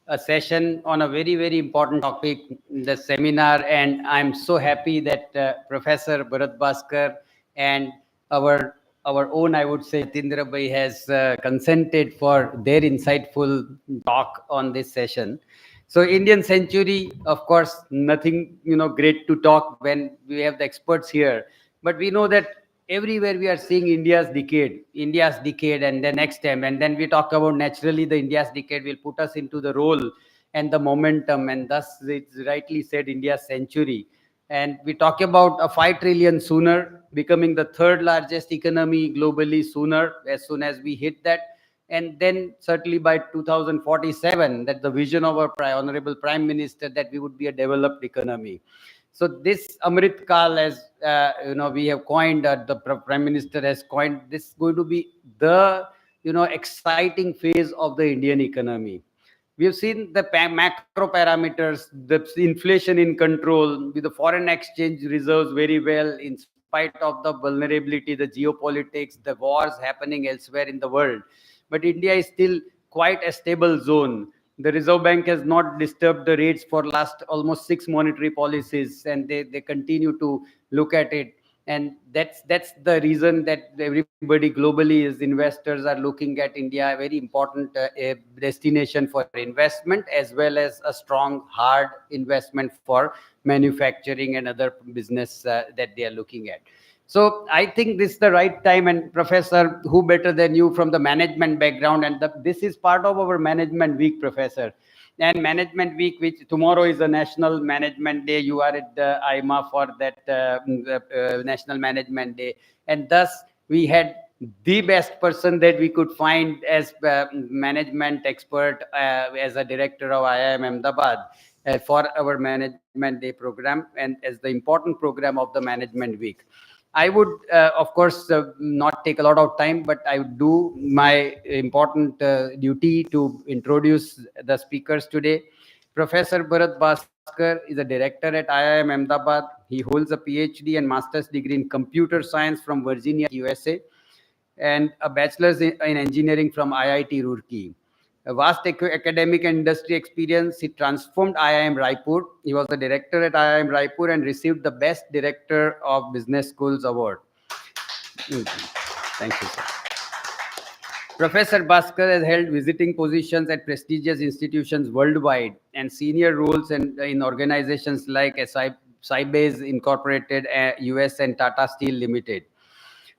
a session on a very, very important topic, the seminar, and I'm so happy that Professor Bharat Bhasker and our own, I would say, Yatindra bhai has consented for their insightful talk on this session. So Indian century, of course, nothing great to talk when we have the experts here, but we know that everywhere we are seeing India's decade, and the next time, and then we talk about naturally the India's decade will put us into the role and the momentum, and thus it's rightly said India's century. And we talk about a 5 trillion sooner, becoming the third largest economy globally sooner, as soon as we hit that. And then certainly by 2047, that the vision of our honorable Prime Minister, that we would be a developed economy. So this Amrit Kal, as we have coined, the Prime Minister has coined, this is going to be the exciting phase of the Indian economy. We have seen the macro parameters, the inflation in control, with the foreign exchange reserves very well, in spite of the vulnerability, the geopolitics, the wars happening elsewhere in the world. But India is still quite a stable zone. The Reserve Bank has not disturbed the rates for last almost 6 monetary policies, and they continue to look at it. And that's the reason that everybody globally is investors are looking at India, a very important destination for investment, as well as a strong hard investment for manufacturing and other business that they are looking at. So I think this is the right time. And Professor, who better than you from the management background? And this is part of our management week, Professor. And management week, which tomorrow is a national management day. You are at the IMA for that national management day. And thus we had the best person that we could find as management expert, as a director of IIM Ahmedabad, for our management day program, and as the important program of the management week. I would, of course, not take a lot of time, but I would do my important duty to introduce the speakers today. Professor Bharat Bhasker is a director at IIM Ahmedabad. He holds a PhD and master's degree in computer science from Virginia, USA, and a bachelor's in engineering from IIT Roorkee. A vast academic and industry experience, he transformed IIM Raipur. He was the director at IIM Raipur and received the Best Director of Business Schools Award. Thank you, sir. Professor Bhasker has held visiting positions at prestigious institutions worldwide and senior roles in organizations like Sybase Incorporated, US, and Tata Steel Limited.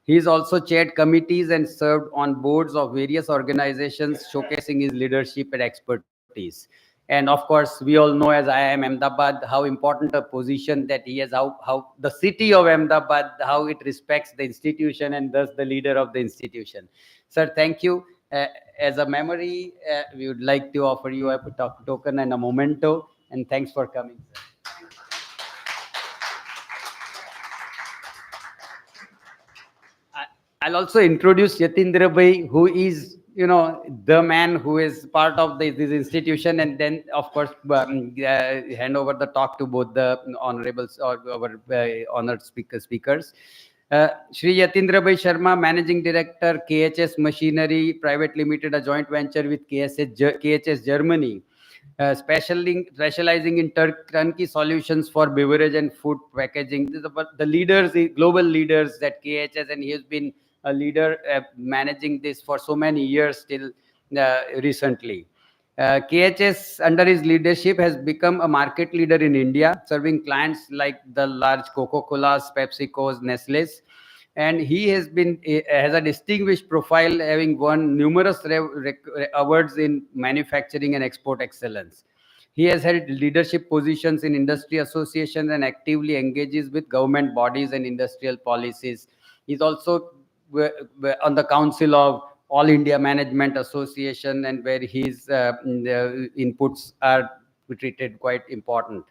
He has also chaired committees and served on boards of various organizations, showcasing his leadership and expertise. And of course, we all know as IIM Ahmedabad how important a position that he has, how the city of Ahmedabad, how it respects the institution and thus the leader of the institution. Sir, thank you. As a memory, we would like to offer you a token and a memento, and thanks for coming, sir. I'll also introduce Yatindra bhai, who is, the man who is part of this institution, and then, of course, hand over the talk to both the honorables or our honored speakers. Shri Yatindra bhai Sharma, Managing Director, KHS Machinery Private Limited, a joint venture with KHS Germany. Specializing in turnkey solutions for beverage and food packaging. The leaders, the global leaders that KHS, and he has been a leader managing this for so many years till recently. KHS, under his leadership, has become a market leader in India, serving clients like the large Coca-Cola's, PepsiCo's, Nestle's. And he has a distinguished profile, having won numerous awards in manufacturing and export excellence. He has held leadership positions in industry associations and actively engages with government bodies and industrial policies. He's also on the council of All India Management Association, and where his inputs are treated quite important.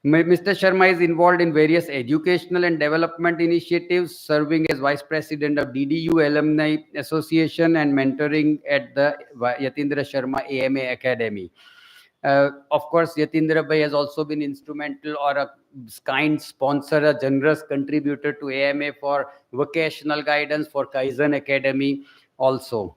Mr. Sharma is involved in various educational and development initiatives, serving as Vice President of DDU Alumni Association and mentoring at the Yatindra Sharma AMA Academy. Of course, Yatindra bhai has also been instrumental or a kind sponsor, a generous contributor to AMA for vocational guidance, for Kaizen Academy also.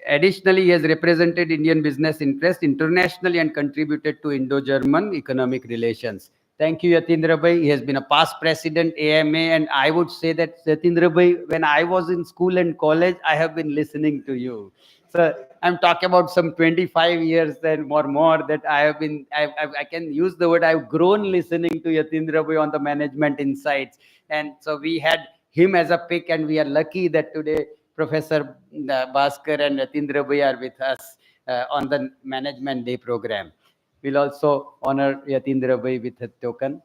Additionally, he has represented Indian business interests internationally and contributed to Indo-German economic relations. Thank you, Yatindra Bhai. He has been a past president, AMA, and I would say that, Yatindra Bhai, when I was in school and college, I have been listening to you. So I'm talking about some 25 years and more that I have been, I can use the word, I've grown listening to Yatindra Bhai on the management insights. And so we had him as a pick, and we are lucky that today Professor Bhasker and Yatindra Bhai are with us on the Management Day program. We'll also honor Yatindra Bhai with a token.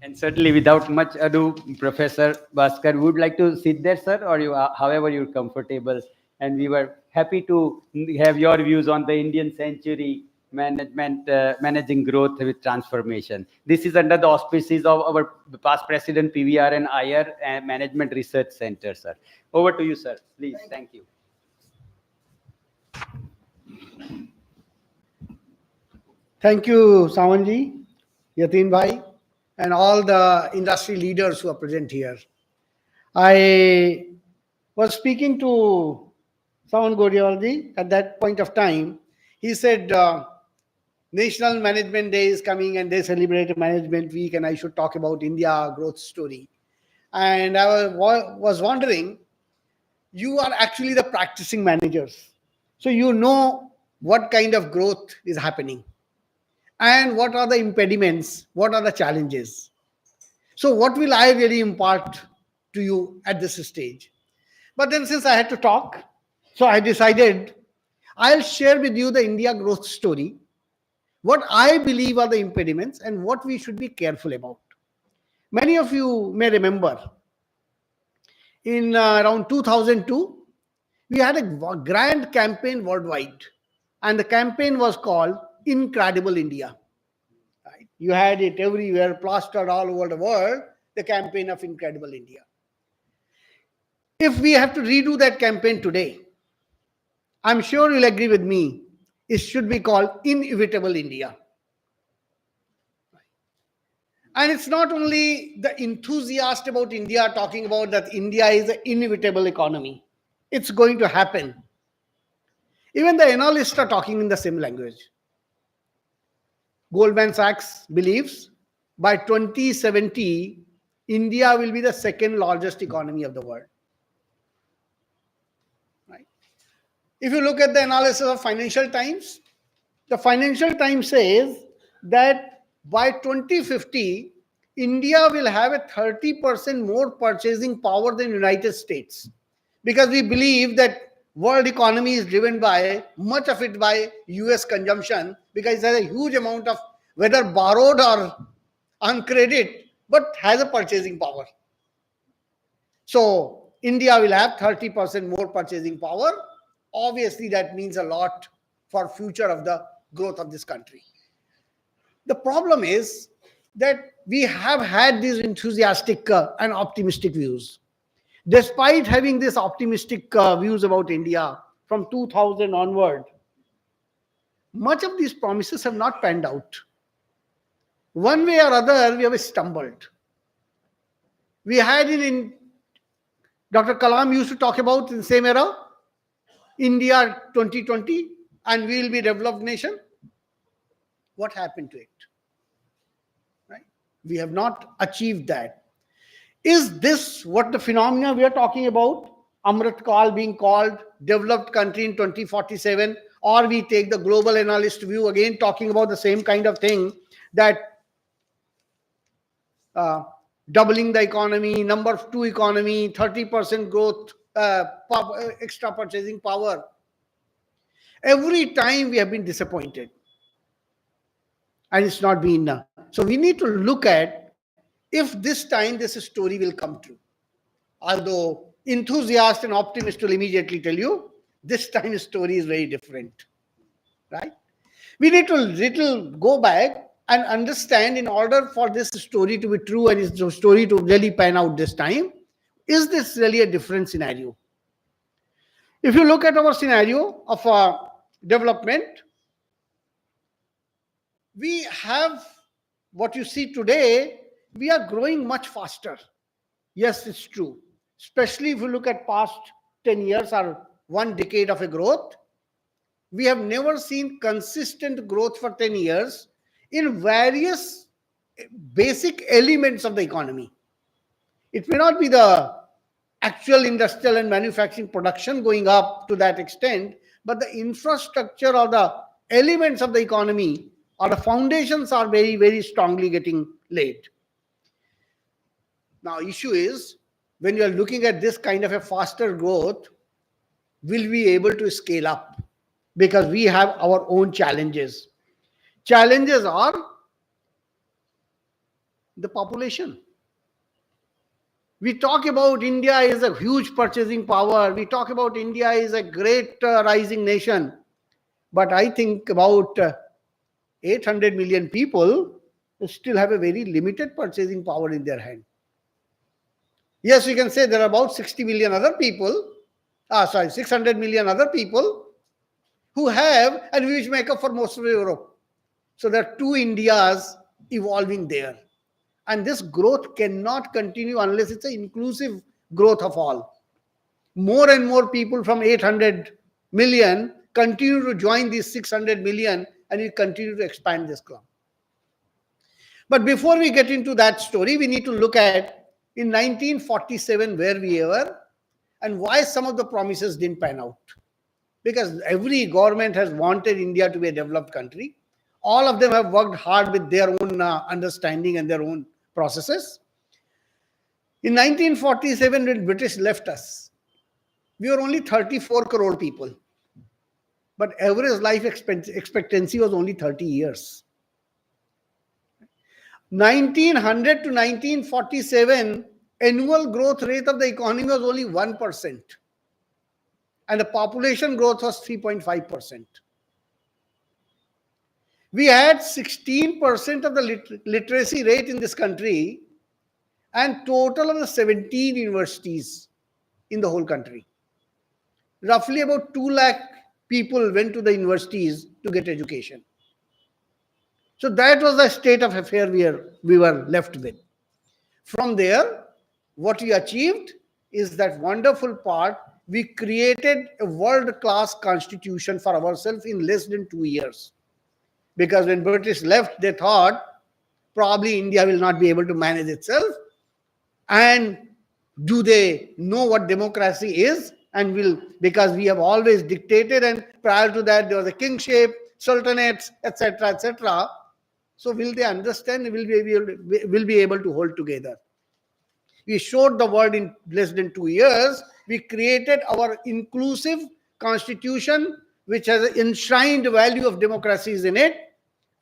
And certainly, without much ado, Professor Bhasker, would like to sit there, sir, or you, however you're comfortable. And we were happy to have your views on the Indian century management, managing growth with transformation. This is under the auspices of our past president, PVR and IR and Management Research Center, sir. Over to you, sir. Please. Thank you. Thank you, Sawanji, Yatin Bhai, and all the industry leaders who are present here. I was speaking to Sawan Gorialji at that point of time. He said, National Management Day is coming and they celebrate a Management Week, and I should talk about India growth story. And I was wondering, you are actually the practicing managers. So you know what kind of growth is happening and what are the impediments, what are the challenges. So what will I really impart to you at this stage? But then since I had to talk, so I decided I'll share with you the India growth story, what I believe are the impediments and what we should be careful about. Many of you may remember in around 2002, we had a grand campaign worldwide, and the campaign was called Incredible India. Right? You had it everywhere, plastered all over the world, the campaign of Incredible India. If we have to redo that campaign today, I'm sure you'll agree with me, it should be called Inevitable India. And it's not only the enthusiast about India talking about that India is an inevitable economy. It's going to happen. Even the analysts are talking in the same language. Goldman Sachs believes by 2070, India will be the second largest economy of the world. Right? If you look at the analysis of Financial Times, the Financial Times says that by 2050, India will have a 30% more purchasing power than United States, because we believe that world economy is driven by much of it by US consumption, because it has a huge amount of whether borrowed or on credit, but has a purchasing power. So India will have 30% more purchasing power. Obviously, that means a lot for future of the growth of this country. The problem is that we have had these enthusiastic and optimistic views. Despite having these optimistic views about India from 2000 onward, much of these promises have not panned out. One way or other, we have stumbled. We had it in Dr. Kalam used to talk about in the same era, India 2020, and we will be a developed nation. What happened to it? Right? We have not achieved that. Is this what the phenomena we are talking about? Amrit Kal being called developed country in 2047, or we take the global analyst view again talking about the same kind of thing, that doubling the economy, number 2 economy, 30% growth, extra purchasing power. Every time we have been disappointed. And it's not been. So we need to look at if this time this story will come true. Although enthusiast and optimist will immediately tell you, this time the story is very different. Right? We need to little go back and understand, in order for this story to be true and this story to really pan out this time, is this really a different scenario? If you look at our scenario of development, we have what you see today we are growing much faster. Yes, it's true. Especially if you look at past 10 years or one decade of a growth, we have never seen consistent growth for 10 years in various basic elements of the economy. It may not be the actual industrial and manufacturing production going up to that extent, but the infrastructure or the elements of the economy or the foundations are very, very strongly getting laid. Now, issue is when you are looking at this kind of a faster growth, will we be able to scale up? Because we have our own challenges. Challenges are the population. We talk about India is a huge purchasing power. We talk about India is a great rising nation. But I think about 800 million people still have a very limited purchasing power in their hand. Yes, we can say there are about 60 million other people, 600 million other people who have and which make up for most of Europe. So there are two Indias evolving there. And this growth cannot continue unless it's an inclusive growth of all. More and more people from 800 million continue to join these 600 million and we continue to expand this club. But before we get into that story, we need to look at in 1947 where we were and why some of the promises didn't pan out. Because every government has wanted India to be a developed country. All of them have worked hard with their own understanding and their own processes. In 1947, when British left us, we were only 34 crore people. But average life expectancy was only 30 years. 1900 to 1947, annual growth rate of the economy was only 1%. And the population growth was 3.5%. We had 16% of the literacy rate in this country and total of the 17 universities in the whole country. Roughly about 2 lakh people went to the universities to get education. So that was the state of affair we were left with. From there, what we achieved is that wonderful part. We created a world-class constitution for ourselves in less than 2 years. Because when British left, they thought probably India will not be able to manage itself. And do they know what democracy is? And will, because we have always dictated, and prior to that there was a kingship, sultanates, etc., etc. So will they understand? Will be able to hold together? We showed the world in less than 2 years. We created our inclusive constitution, which has an enshrined value of democracies in it.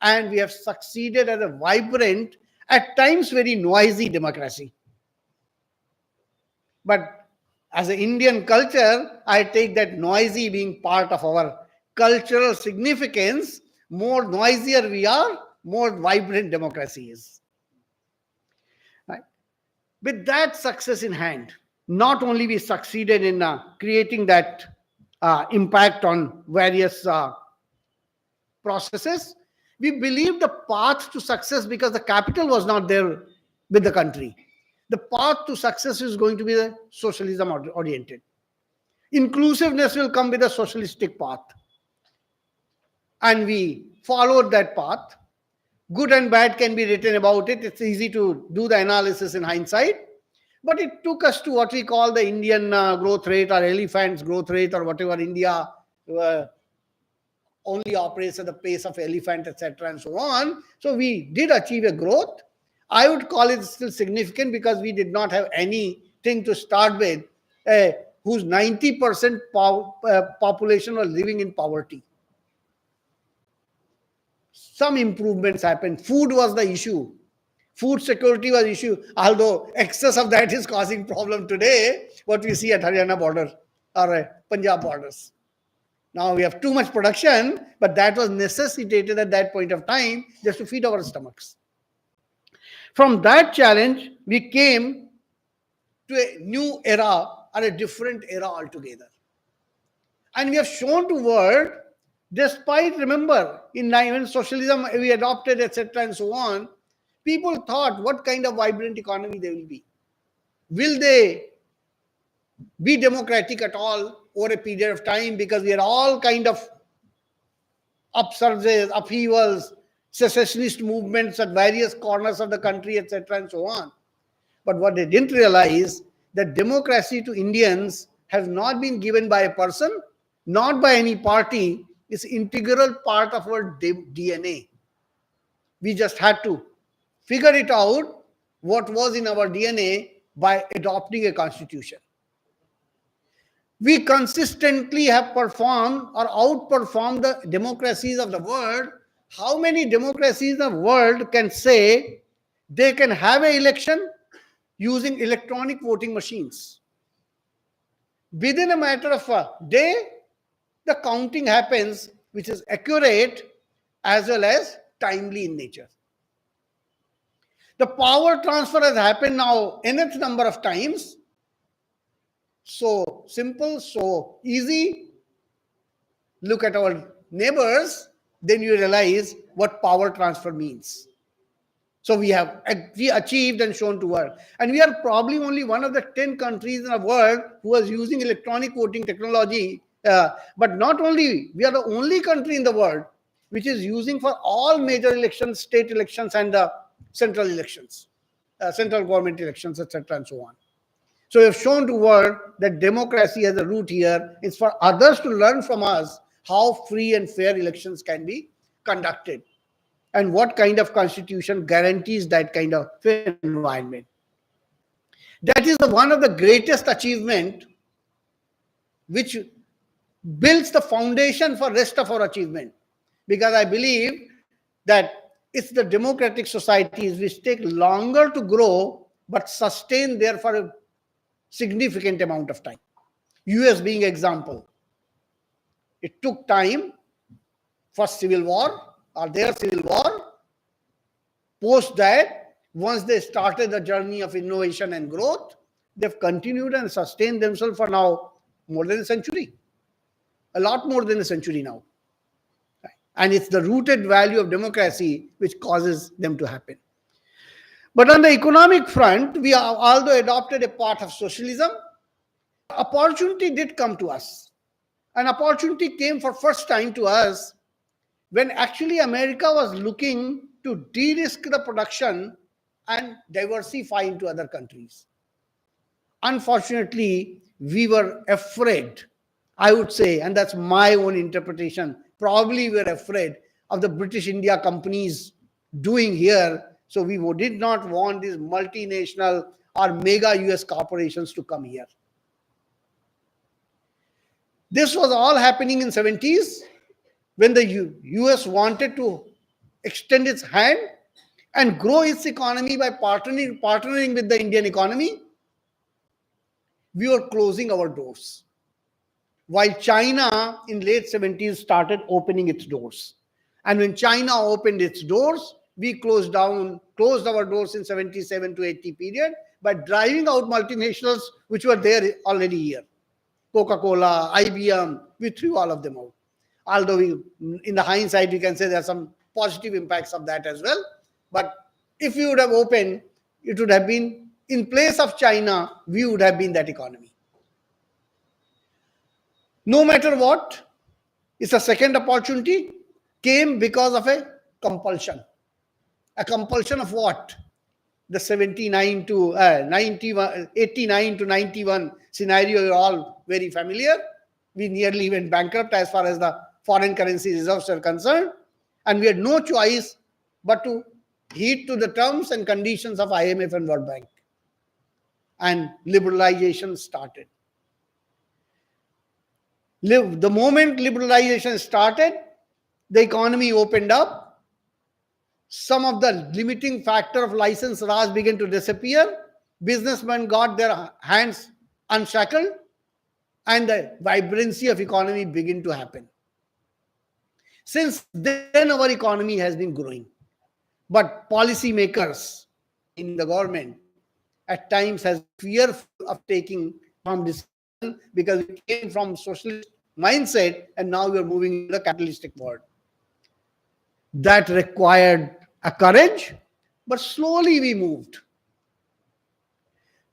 And we have succeeded as a vibrant, at times very noisy democracy. But as an Indian culture, I take that noisy being part of our cultural significance. More noisier we are, more vibrant democracy is. Right? With that success in hand, not only we succeeded in creating that impact on various processes, we believe the path to success, because the capital was not there with the country. The path to success is going to be the socialism oriented. Inclusiveness will come with a socialistic path. And we followed that path. Good and bad can be written about it. It's easy to do the analysis in hindsight. But it took us to what we call the Indian growth rate or elephant's growth rate or whatever. India only operates at the pace of elephant, etc. and so on. So we did achieve a growth. I would call it still significant because we did not have anything to start with whose 90% population was living in poverty. Some improvements happened. Food was the issue. Food security was the issue, although excess of that is causing problem today, what we see at Haryana border or Punjab borders. Now we have too much production, but that was necessitated at that point of time just to feed our stomachs. From that challenge, we came to a new era or a different era altogether. And we have shown to world, despite, remember, in when socialism we adopted, etc. and so on, People thought what kind of vibrant economy they will be. Will they be democratic at all over a period of time? Because we are all kind of upsurges, upheavals, secessionist movements at various corners of the country, etc., and so on. But what they didn't realize that democracy to Indians has not been given by a person, not by any party. It's integral part of our DNA. We just had to figure it out what was in our DNA by adopting a constitution. We consistently have performed or outperformed the democracies of the world. How many democracies in the world can say they can have an election using electronic voting machines? Within a matter of a day, the counting happens, which is accurate as well as timely in nature. The power transfer has happened now nth number of times. So simple, so easy. Look at our neighbors, then you realize what power transfer means. So we achieved and shown to work. And we are probably only one of the 10 countries in the world who is using electronic voting technology. But not only, we are the only country in the world which is using for all major elections, state elections, and central elections, central government elections, etc., and so on. So we have shown to world that democracy has a root here. It's for others to learn from us how free and fair elections can be conducted and what kind of constitution guarantees that kind of fair environment. That is one of the greatest achievement which builds the foundation for rest of our achievement. Because I believe that it's the democratic societies which take longer to grow but sustain there for a significant amount of time. US being example. It took time. First civil war or their civil war. Post that, once they started the journey of innovation and growth, they've continued and sustained themselves for now more than a century. A lot more than a century now. And it's the rooted value of democracy which causes them to happen. But on the economic front, we have although adopted a part of socialism, opportunity did come to us. An opportunity came for first time to us when actually America was looking to de-risk the production and diversify into other countries. Unfortunately, we were afraid, I would say, and that's my own interpretation, probably we were afraid of the British India companies doing here. So we did not want these multinational or mega US corporations to come here. This was all happening in 70s when the US wanted to extend its hand and grow its economy by partnering with the Indian economy. We were closing our doors. While China in late 70s started opening its doors. And when China opened its doors, we closed our doors in 77 to 80 period by driving out multinationals which were there already here. Coca-Cola, IBM, we threw all of them out. Although in the hindsight, we can say there are some positive impacts of that as well. But if we would have opened, it would have been, in place of China, we would have been that economy. No matter what, it's a second opportunity, came because of a compulsion. A compulsion of what? The 89 to 91 scenario, you're all very familiar. We nearly went bankrupt as far as the foreign currency reserves are concerned. And we had no choice but to heed to the terms and conditions of IMF and World Bank. And liberalization started. The moment liberalization started, the economy opened up. Some of the limiting factor of license Raj began to disappear. Businessmen got their hands unshackled and the vibrancy of economy began to happen. Since then, our economy has been growing. But policymakers in the government at times has fearful of taking from decision because we came from socialist mindset and now we are moving to the capitalistic world. That required a courage but slowly we moved.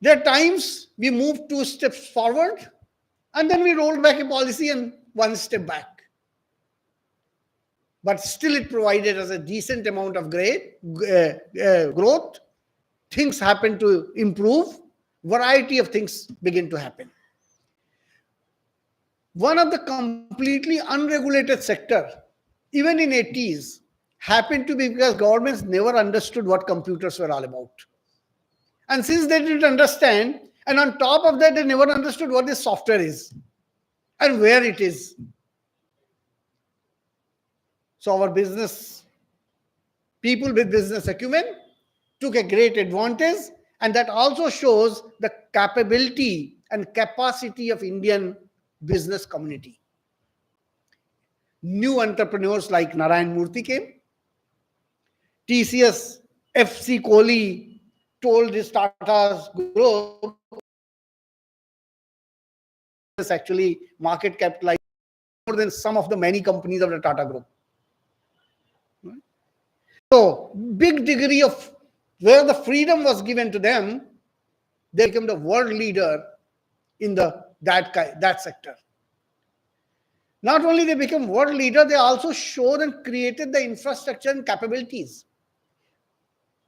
There are times we moved 2 steps forward and then we rolled back a policy and 1 step back. But still it provided us a decent amount of growth. Things happen to improve. Variety of things begin to happen. One of the completely unregulated sector, even in 80s, happened to be because governments never understood what computers were all about. And since they didn't understand, and on top of that, they never understood what this software is and where it is. So our business, people with business acumen took a great advantage, and that also shows the capability and capacity of Indian business community. New entrepreneurs like Narayan Murthy came. TCS, FC Kohli told his Tata's group, actually market capitalized more than some of the many companies of the Tata group. So big degree of where the freedom was given to them, they became the world leader in that sector. Not only they became world leader, they also showed and created the infrastructure and capabilities.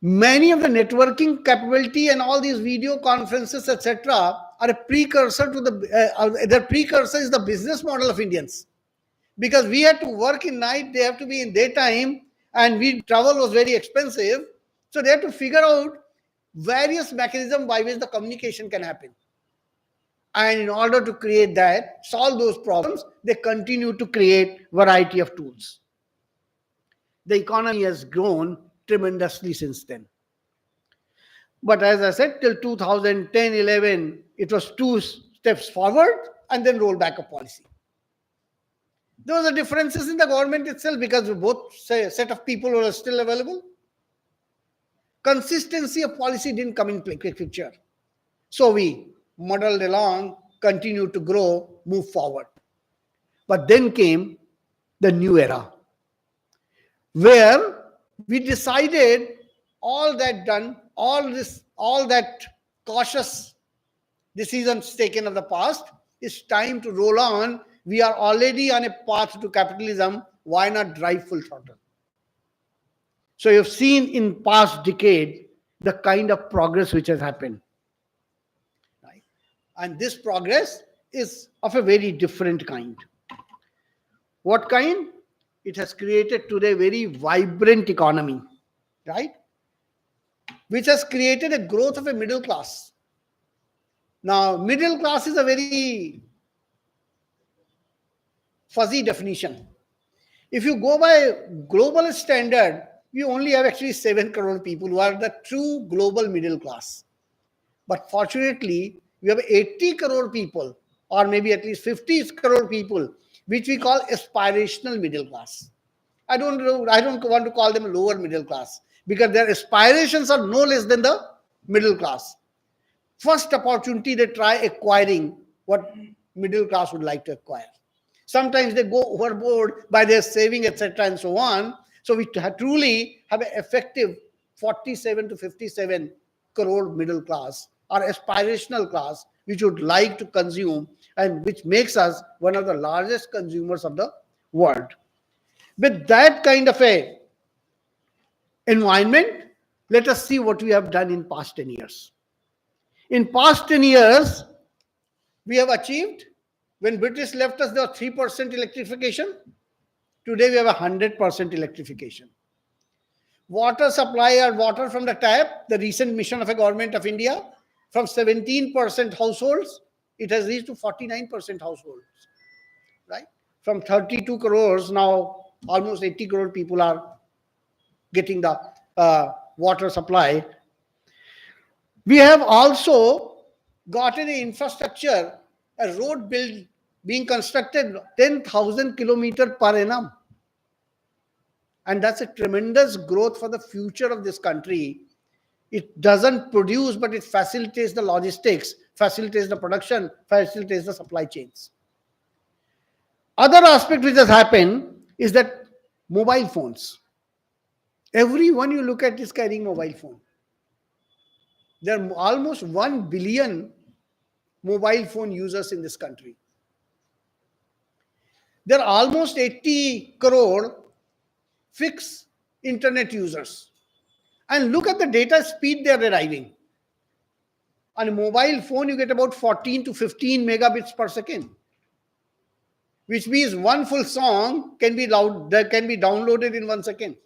Many of the networking capability and all these video conferences, etc., are a precursor to the precursor is the business model of Indians. Because we had to work in night, they have to be in daytime, and travel was very expensive. So they had to figure out various mechanisms by which the communication can happen. And in order to create that, solve those problems, they continue to create variety of tools. The economy has grown tremendously since then. But as I said, till 2010-11, it was 2 steps forward and then roll back a policy. There was a differences in the government itself because both set of people were still available. Consistency of policy didn't come in quick picture. So we muddled along, continued to grow, move forward. But then came the new era, where we decided all that done, all that cautious decisions taken of the past, it's time to roll on. We are already on a path to capitalism. Why not drive full throttle? So you've seen in past decade the kind of progress which has happened. Right? And this progress is of a very different kind. What kind? It has created today a very vibrant economy, right? Which has created a growth of a middle class. Now, middle class is a very fuzzy definition. If you go by global standard, we only have actually 7 crore people who are the true global middle class. But fortunately, we have 80 crore people, or maybe at least 50 crore people, which we call aspirational middle class. I don't want to call them lower middle class because their aspirations are no less than the middle class. First opportunity they try acquiring what middle class would like to acquire. Sometimes they go overboard by their saving, etc., and so on. So we truly have an effective 47 to 57 crore middle class or aspirational class, which would like to consume and which makes us one of the largest consumers of the world. With that kind of a environment, let us see what we have done in past 10 years. In past 10 years, we have achieved, when British left us, there was 3% electrification. Today, we have 100% electrification. Water supply or water from the tap, the recent mission of a government of India, from 17% households, it has reached to 49% households, right? From 32 crores, now almost 80 crore people are getting the water supply. We have also gotten an infrastructure, a road being constructed 10,000 kilometers per annum. And that's a tremendous growth for the future of this country. It doesn't produce, but it facilitates the logistics, facilitates the production, facilitates the supply chains. Other aspect which has happened is that mobile phones. Everyone you look at is carrying mobile phone. There are almost 1 billion mobile phone users in this country. There are almost 80 crore fixed internet users. And look at the data speed they are deriving. On a mobile phone, you get about 14 to 15 megabits per second, which means one full song can be downloaded in 1 second.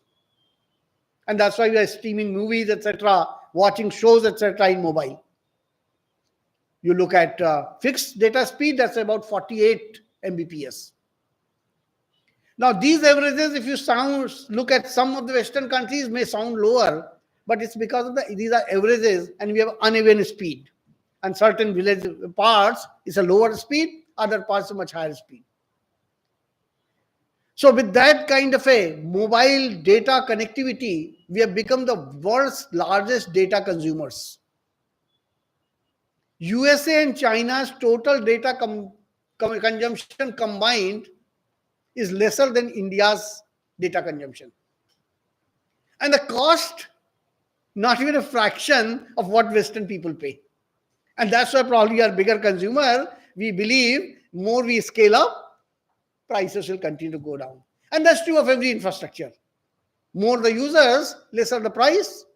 And that's why we are streaming movies, etc., watching shows, etc., in mobile. You look at fixed data speed, that's about 48 Mbps. Now, these averages, if you look at some of the Western countries, may sound lower, but it's because of these are averages and we have uneven speed. And certain village parts is a lower speed, other parts a much higher speed. So with that kind of a mobile data connectivity, we have become the world's largest data consumers. USA and China's total data consumption combined is lesser than India's data consumption. And the cost, not even a fraction of what Western people pay. And that's why probably our bigger consumer, we believe more we scale up, prices will continue to go down. And that's true of every infrastructure. More the users, lesser the price.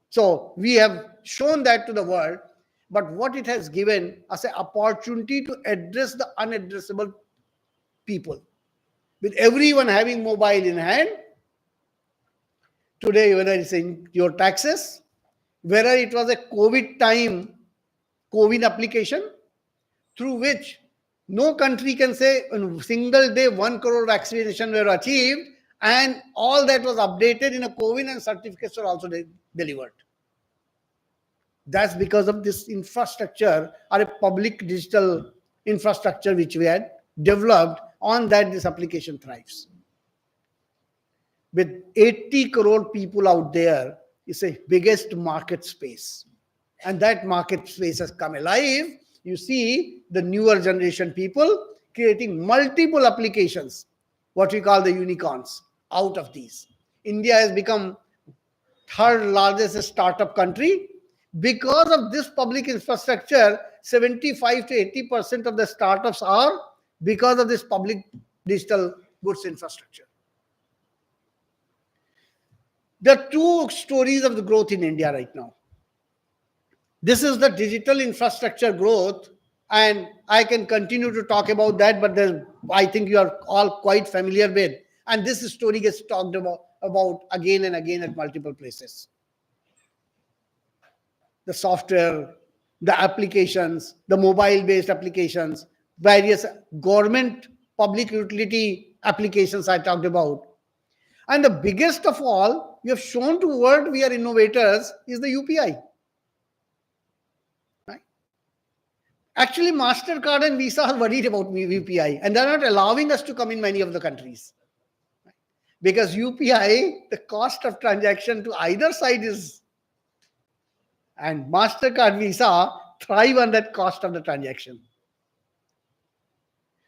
So we have shown that to the world, but what it has given us an opportunity to address the unaddressable people. With everyone having mobile in hand, today, whether it's in your taxes, whether it was a COVID time, COVID application, through which no country can say in a single day 1 crore vaccination were achieved, and all that was updated in a COVID and certificates were also delivered. That's because of this infrastructure or a public digital infrastructure which we had developed. On that, this application thrives. With 80 crore people out there, it's a biggest market space. And that market space has come alive. You see the newer generation people creating multiple applications, what we call the unicorns, out of these. India has become third largest startup country. Because of this public infrastructure, 75 to 80% of the startups are because of this public digital goods infrastructure. There are two stories of the growth in India right now. This is the digital infrastructure growth, and I can continue to talk about that, but I think you are all quite familiar with. And this story gets talked about again and again at multiple places. The software, the applications, the mobile-based applications, various government public utility applications I talked about. And the biggest of all, we have shown to the world we are innovators, is the UPI. Right? Actually, MasterCard and Visa are worried about UPI, and they're not allowing us to come in many of the countries. Right? Because UPI, the cost of transaction to either side is, and MasterCard, Visa thrive on that cost of the transaction.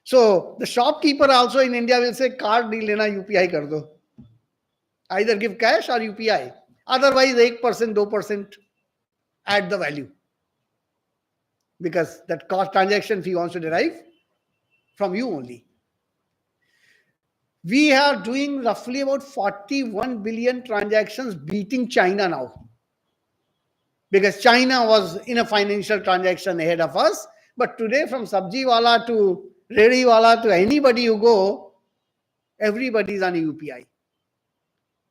So the shopkeeper also in India will say, card nahi lena, UPI kar do. Either give cash or UPI. Otherwise, 1%, 2% add the value. Because that cost transaction fee wants to derive from you only. We are doing roughly about 41 billion transactions, beating China now. Because China was in a financial transaction ahead of us. But today, from sabji wala to ready wala to anybody you go, everybody is on a UPI.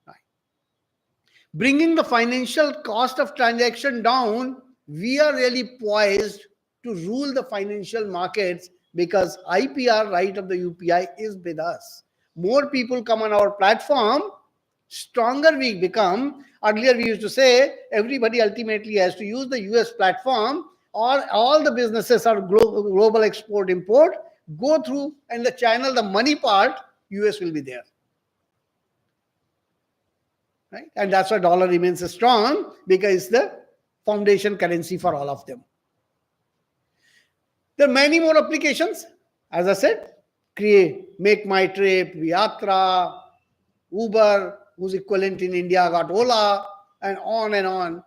Right. Bringing the financial cost of transaction down, we are really poised to rule the financial markets because IPR, right of the UPI, is with us. More people come on our platform, stronger we become. Earlier we used to say everybody ultimately has to use the US platform, or all the businesses are global export import, go through, and the channel, the money part, US will be there. Right? And that's why dollar remains strong, because it's the foundation currency for all of them. There are many more applications. As I said, create, make my trip, Yatra, Uber, whose equivalent in India got Ola, and on and on.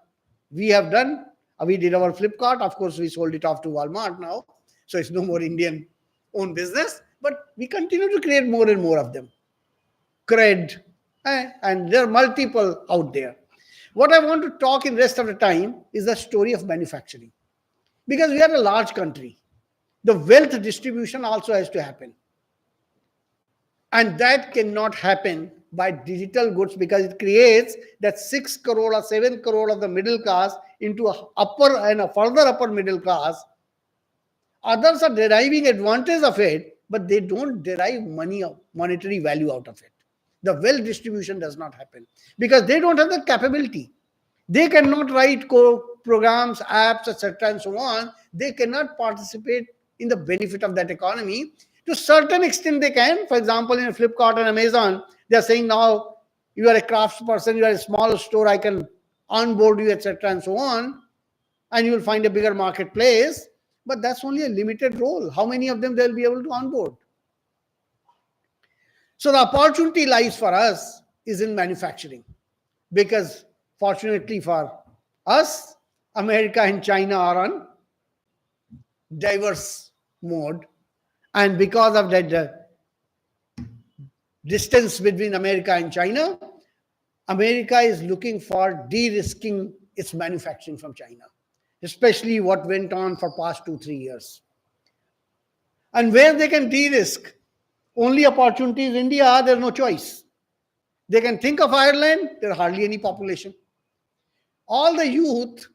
We have done, we did our Flipkart. Of course, we sold it off to Walmart now. So it's no more Indian owned business, but we continue to create more and more of them. Cred, and there are multiple out there. What I want to talk in rest of the time is the story of manufacturing. Because we are a large country, the wealth distribution also has to happen. And that cannot happen by digital goods, because it creates that 6 crore or 7 crore of the middle class into a upper and a further upper middle class. Others are deriving advantage of it, but they don't derive monetary value out of it. The wealth distribution does not happen because they don't have the capability. They cannot write programs, apps, etc. and so on. They cannot participate in the benefit of that economy. To a certain extent they can. For example, in Flipkart and Amazon, they are saying now you are a craftsperson, you are a small store, I can onboard you, etc. and so on. And you will find a bigger marketplace. But that's only a limited role. How many of them they'll be able to onboard? So the opportunity lies for us is in manufacturing. Because fortunately for us, America and China are on diverse mode. And because of that distance between America and China, America is looking for de-risking its manufacturing from China, especially what went on for past 2-3 years. And where they can de-risk, only opportunity is India, there's no choice. They can think of Ireland, there's hardly any population. All the youth,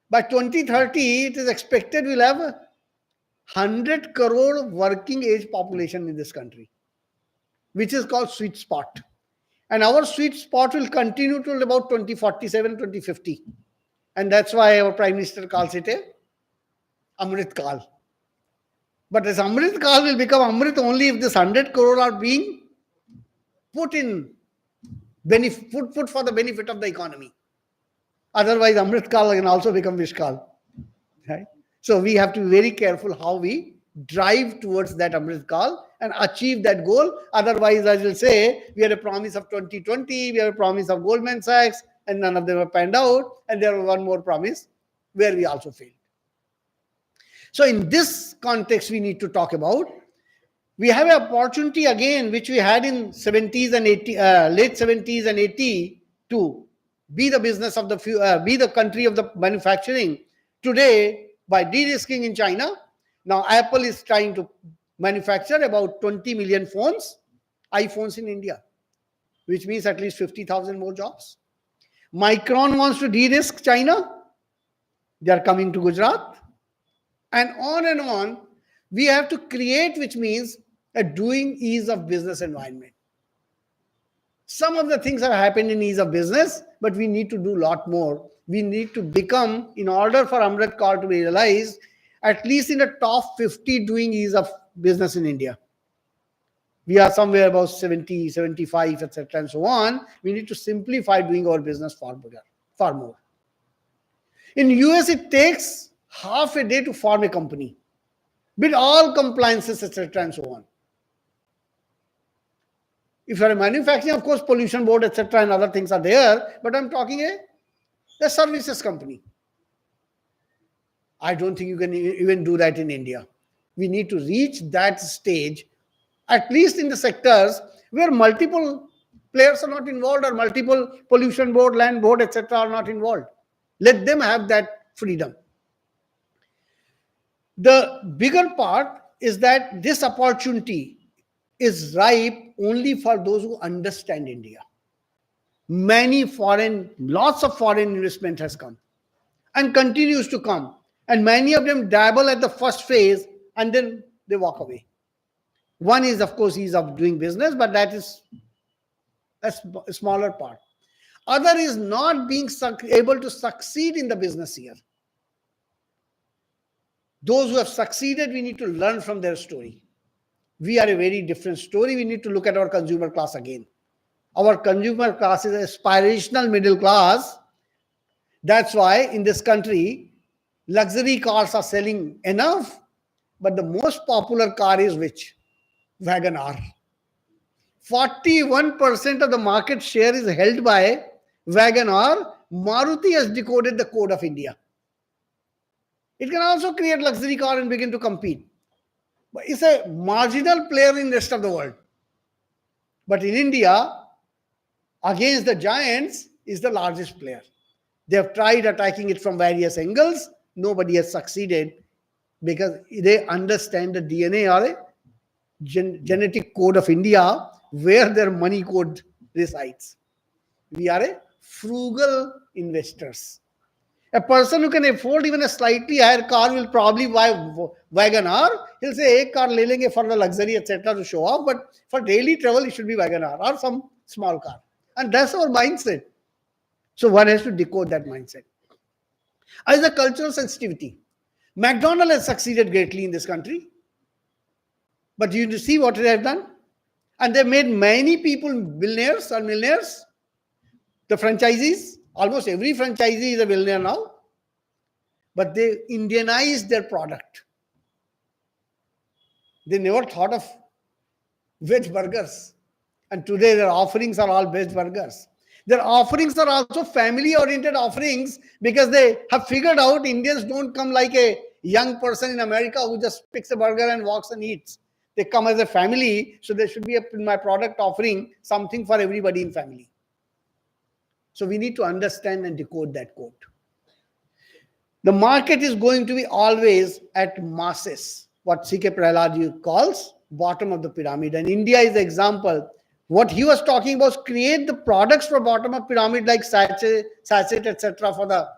by 2030, it is expected we'll have 100 crore working age population in this country, which is called sweet spot. And our sweet spot will continue till about 2047, 2050. And that's why our Prime Minister calls it a Amrit Kal. But this Amrit Kal will become Amrit only if this 100 crore are being put for the benefit of the economy. Otherwise, Amrit Kal can also become Vish Kal. Right? So we have to be very careful how we drive towards that Amrit Kal and achieve that goal. Otherwise, as will say, we had a promise of 2020, we had a promise of Goldman Sachs, and none of them were panned out. And there was one more promise where we also failed. So in this context, we need to talk about, we have an opportunity again, which we had in 70s and 80, late 70s and 80 to be the business of be the country of the manufacturing. Today, by de-risking in China, now Apple is trying to manufacture about 20 million iPhones in India, which means at least 50,000 more jobs. Micron wants to de-risk China. They are coming to Gujarat. And on, we have to create, which means a doing ease of business environment. Some of the things have happened in ease of business, but we need to do a lot more. We need to become, in order for Amrit Kal to be realized, at least in the top 50 doing ease of business in India. We are somewhere about 70, 75, etc. and so on. We need to simplify doing our business far more. In US, it takes half a day to form a company with all compliances, etc. and so on. If you are a manufacturing, of course, pollution board, etc. and other things are there, but I'm talking a services company. I don't think you can even do that in India. We need to reach that stage, at least in the sectors where multiple players are not involved or multiple pollution board, land board, etc. are not involved. Let them have that freedom. The bigger part is that this opportunity is ripe only for those who understand India. Lots of foreign investment has come and continues to come. And many of them dabble at the first phase and then they walk away. One is, of course, ease of doing business, but that is a smaller part. Other is not being able to succeed in the business here. Those who have succeeded, we need to learn from their story. We are a very different story. We need to look at our consumer class again. Our consumer class is an aspirational middle class. That's why in this country, luxury cars are selling enough, but the most popular car is which? Wagon R. 41% of the market share is held by WagonR. Maruti has decoded the code of India. It can also create luxury car and begin to compete. But it's a marginal player in the rest of the world. But in India, against the giants, is the largest player. They have tried attacking it from various angles. Nobody has succeeded because they understand the DNA or a genetic code of India where their money code resides. We are a frugal investors. A person who can afford even a slightly higher car will probably buy WagonR. He'll say, "Ek car le lenge for the luxury, etc. to show off, but for daily travel, it should be WagonR or some small car." And that's our mindset. So one has to decode that mindset. As a cultural sensitivity, McDonald's has succeeded greatly in this country. But you see what they have done? And they made many people billionaires or millionaires. The franchisees, almost every franchisee is a billionaire now. But they Indianized their product. They never thought of veg burgers. And today their offerings are all veg burgers. Their offerings are also family-oriented offerings because they have figured out Indians don't come like a young person in America who just picks a burger and walks and eats. They come as a family, so there should be in my product offering something for everybody in family. So we need to understand and decode that code. The market is going to be always at masses, what C.K. Prahalad calls bottom of the pyramid. And India is the example. What he was talking about, create the products for bottom of pyramid like sachet, etc. for the.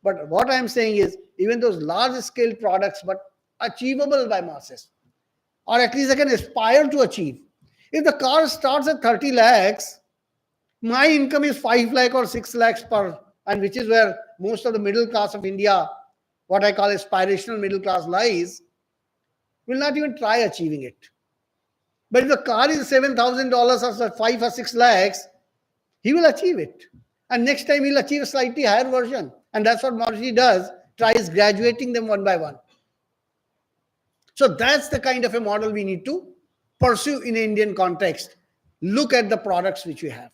But what I am saying is, even those large scale products, but achievable by masses, or at least I can aspire to achieve. If the car starts at 30 lakhs, my income is 5 lakh or 6 lakhs per, and which is where most of the middle class of India, what I call aspirational middle class lies, will not even try achieving it. But if the car is $7,000 or 5 or 6 lakhs, he will achieve it. And next time he'll achieve a slightly higher version. And that's what Maruti does, tries graduating them one by one. So that's the kind of a model we need to pursue in Indian context. Look at the products which we have.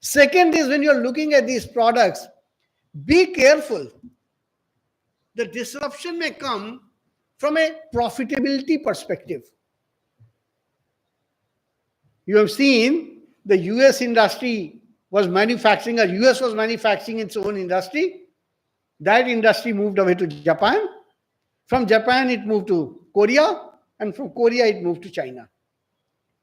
Second is when you're looking at these products, be careful. The disruption may come from a profitability perspective. You have seen the US industry was manufacturing, or US was manufacturing its own industry. That industry moved away to Japan. From Japan, it moved to Korea. And from Korea, it moved to China.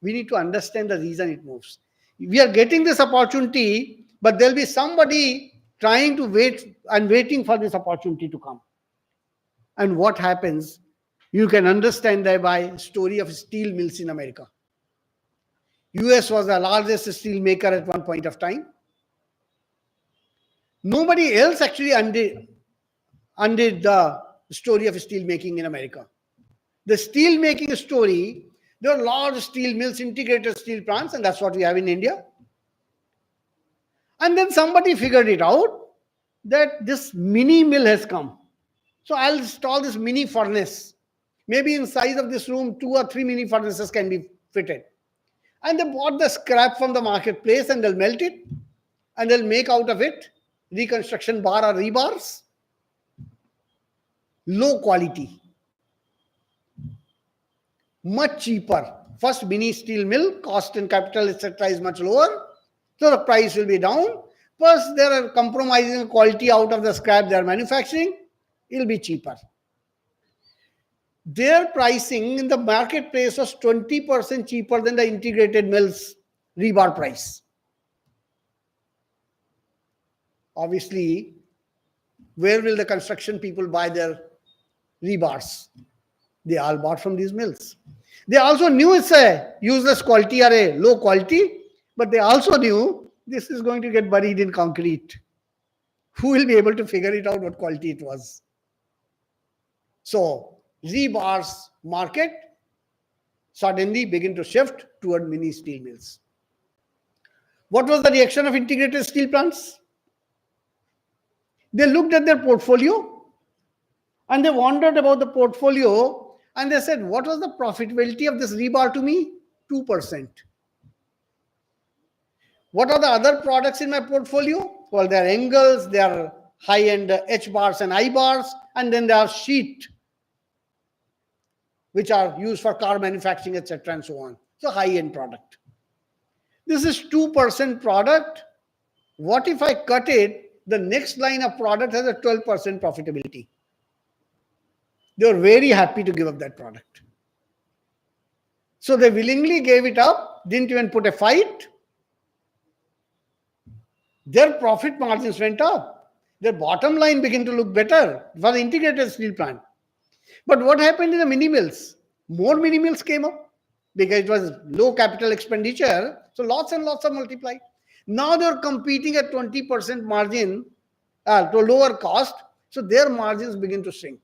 We need to understand the reason it moves. We are getting this opportunity, but there'll be somebody trying to wait and waiting for this opportunity to come. And what happens? You can understand that by story of steel mills in America. US was the largest steel maker at one point of time. Nobody else actually undid the story of steel making in America. The steel making story, there are large steel mills, integrated steel plants, and that's what we have in India. And then somebody figured it out that this mini mill has come. So I'll install this mini furnace. Maybe in size of this room, 2 or 3 mini furnaces can be fitted. And they bought the scrap from the marketplace and they'll melt it and they'll make out of it reconstruction bar or rebars. Low quality. Much cheaper. First mini steel mill, cost and capital, etc. is much lower. So the price will be down. Plus they are compromising quality out of the scrap they are manufacturing. It will be cheaper. Their pricing in the marketplace was 20% cheaper than the integrated mills rebar price. Obviously, where will the construction people buy their rebars? They all bought from these mills. They also knew it's a useless quality or a low quality, but they also knew this is going to get buried in concrete. Who will be able to figure it out what quality it was? So, rebars market suddenly began to shift toward mini steel mills. What was the reaction of integrated steel plants? They looked at their portfolio and they wondered about the portfolio and they said, what was the profitability of this rebar to me? 2%. What are the other products in my portfolio? Well, there are angles, there are high-end H bars and I bars, and then there are sheet, which are used for car manufacturing, etc., and so on. So high-end product. This is 2% product. What if I cut it? The next line of product has a 12% profitability. They were very happy to give up that product. So they willingly gave it up, didn't even put a fight. Their profit margins went up. Their bottom line began to look better for the integrated steel plant. But what happened in the mini mills? More mini mills came up because it was low capital expenditure. So lots and lots of multiplied. Now they're competing at 20% margin to lower cost. So their margins begin to shrink.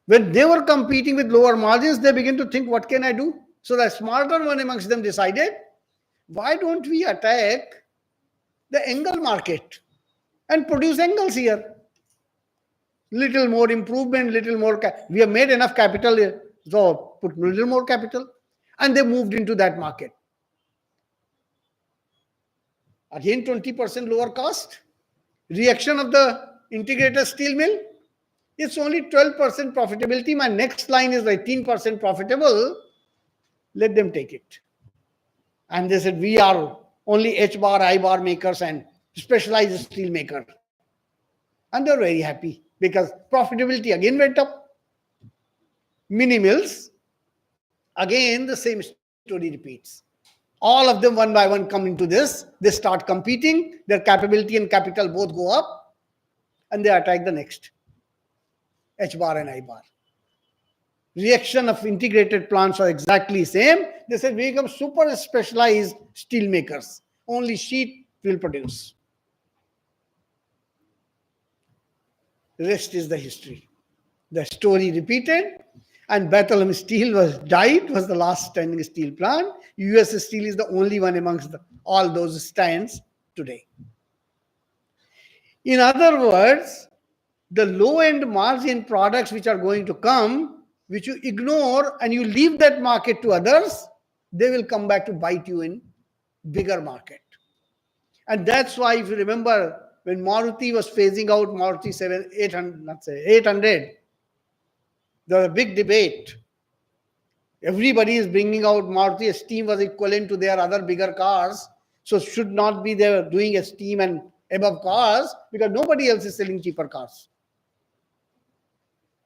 When they were competing with lower margins, they begin to think, what can I do? So the smarter one amongst them decided, why don't we attack the angle market and produce angles here? Little more improvement, little more. We have made enough capital, so put little more capital. And they moved into that market. Again, 20% lower cost. Reaction of the integrated steel mill. It's only 12% profitability. My next line is 18% profitable. Let them take it. And they said, we are only H bar, I bar makers and specialized steel maker. And they're very happy because profitability again went up. Mini mills, again the same story repeats. All of them one by one come into this. They start competing. Their capability and capital both go up. And they attack the next. H bar and I bar. Reaction of integrated plants are exactly same. They said we become super specialized steel makers. Only sheet will produce. The rest is the history. The story repeated, and Bethlehem Steel was the last standing steel plant. US Steel is the only one amongst all those stands today. In other words, the low-end margin products which are going to come, which you ignore and you leave that market to others, they will come back to bite you in bigger market. And that's why, if you remember, when Maruti was phasing out Maruti 800, there was a big debate. Everybody is bringing out Maruti. Steam was equivalent to their other bigger cars. So should not be there doing a steam and above cars because nobody else is selling cheaper cars.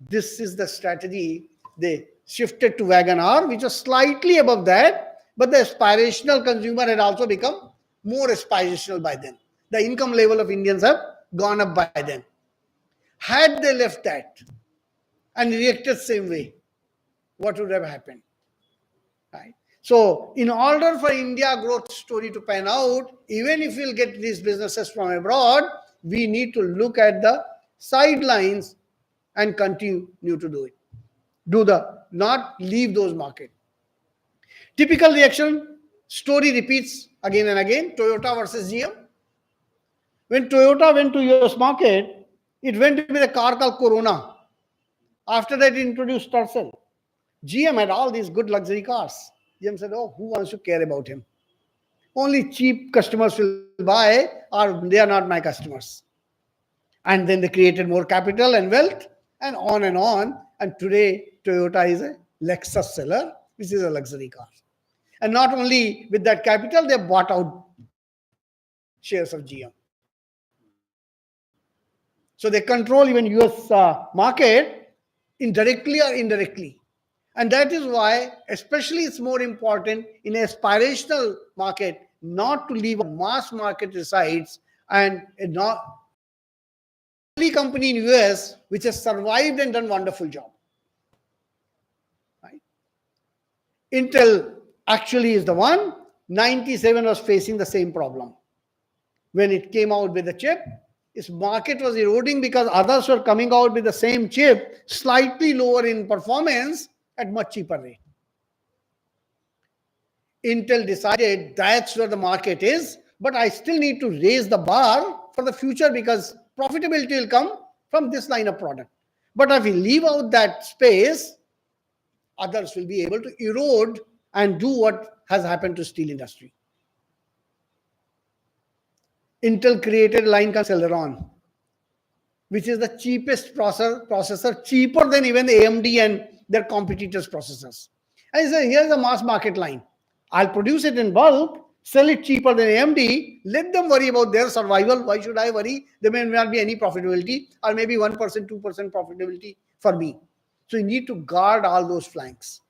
This is the strategy. They shifted to Wagon-R, which was slightly above that, but the aspirational consumer had also become more aspirational by then. The income level of Indians have gone up by then. Had they left that and reacted same way, what would have happened? Right? So, in order for India growth story to pan out, even if we'll get these businesses from abroad, we need to look at the sidelines and continue to do it. Not leave those markets. Typical reaction, story repeats again and again, Toyota versus GM. When Toyota went to US market, it went with a car called Corona. After that, it introduced Tercel. GM had all these good luxury cars. GM said, oh, who wants to care about him? Only cheap customers will buy, or they are not my customers. And then they created more capital and wealth, and on and on. And today, Toyota is a Lexus seller, which is a luxury car. And not only with that capital, they bought out shares of GM. So they control even US market indirectly or indirectly. And that is why, especially it's more important in an aspirational market, not to leave a mass market resides and not only company in US which has survived and done wonderful job. Right? Intel actually is the one. 97 was facing the same problem. When it came out with the chip, its market was eroding because others were coming out with the same chip, slightly lower in performance at much cheaper rate. Intel decided that's where the market is, but I still need to raise the bar for the future because profitability will come from this line of product. But if we leave out that space, others will be able to erode and do what has happened to steel industry. Intel created a line called Celeron, which is the cheapest processor, cheaper than even the AMD and their competitors' processors. And he said, here's a mass market line. I'll produce it in bulk, sell it cheaper than AMD, let them worry about their survival. Why should I worry? There may not be any profitability, or maybe 1%, 2% profitability for me. So you need to guard all those flanks.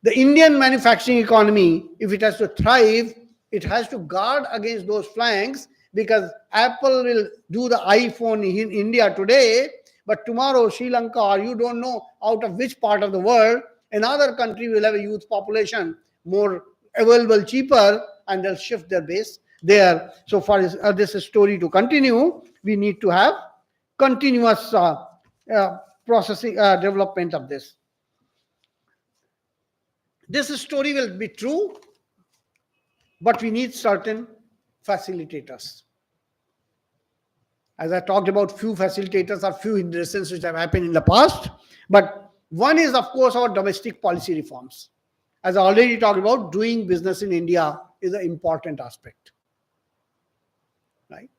The Indian manufacturing economy, if it has to thrive, it has to guard against those flanks, because Apple will do the iPhone in India today, but tomorrow Sri Lanka, or you don't know out of which part of the world, another country will have a youth population more available, cheaper, and they'll shift their base there. So for this story to continue, we need to have continuous processing development of this. This story will be true, but we need certain facilitators. As I talked about, few facilitators or few hindrances which have happened in the past. But one is, of course, our domestic policy reforms. As I already talked about, doing business in India is an important aspect. Right?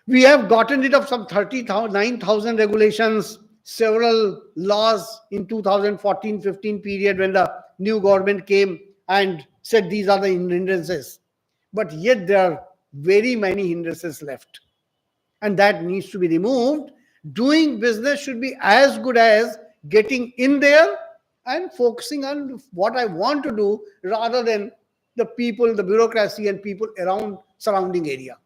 We have gotten rid of some 39,000 regulations, several laws in 2014-15 period when the new government came and said these are the hindrances. But yet there are very many hindrances left. And that needs to be removed. Doing business should be as good as getting in there and focusing on what I want to do rather than the people, the bureaucracy and people around surrounding area.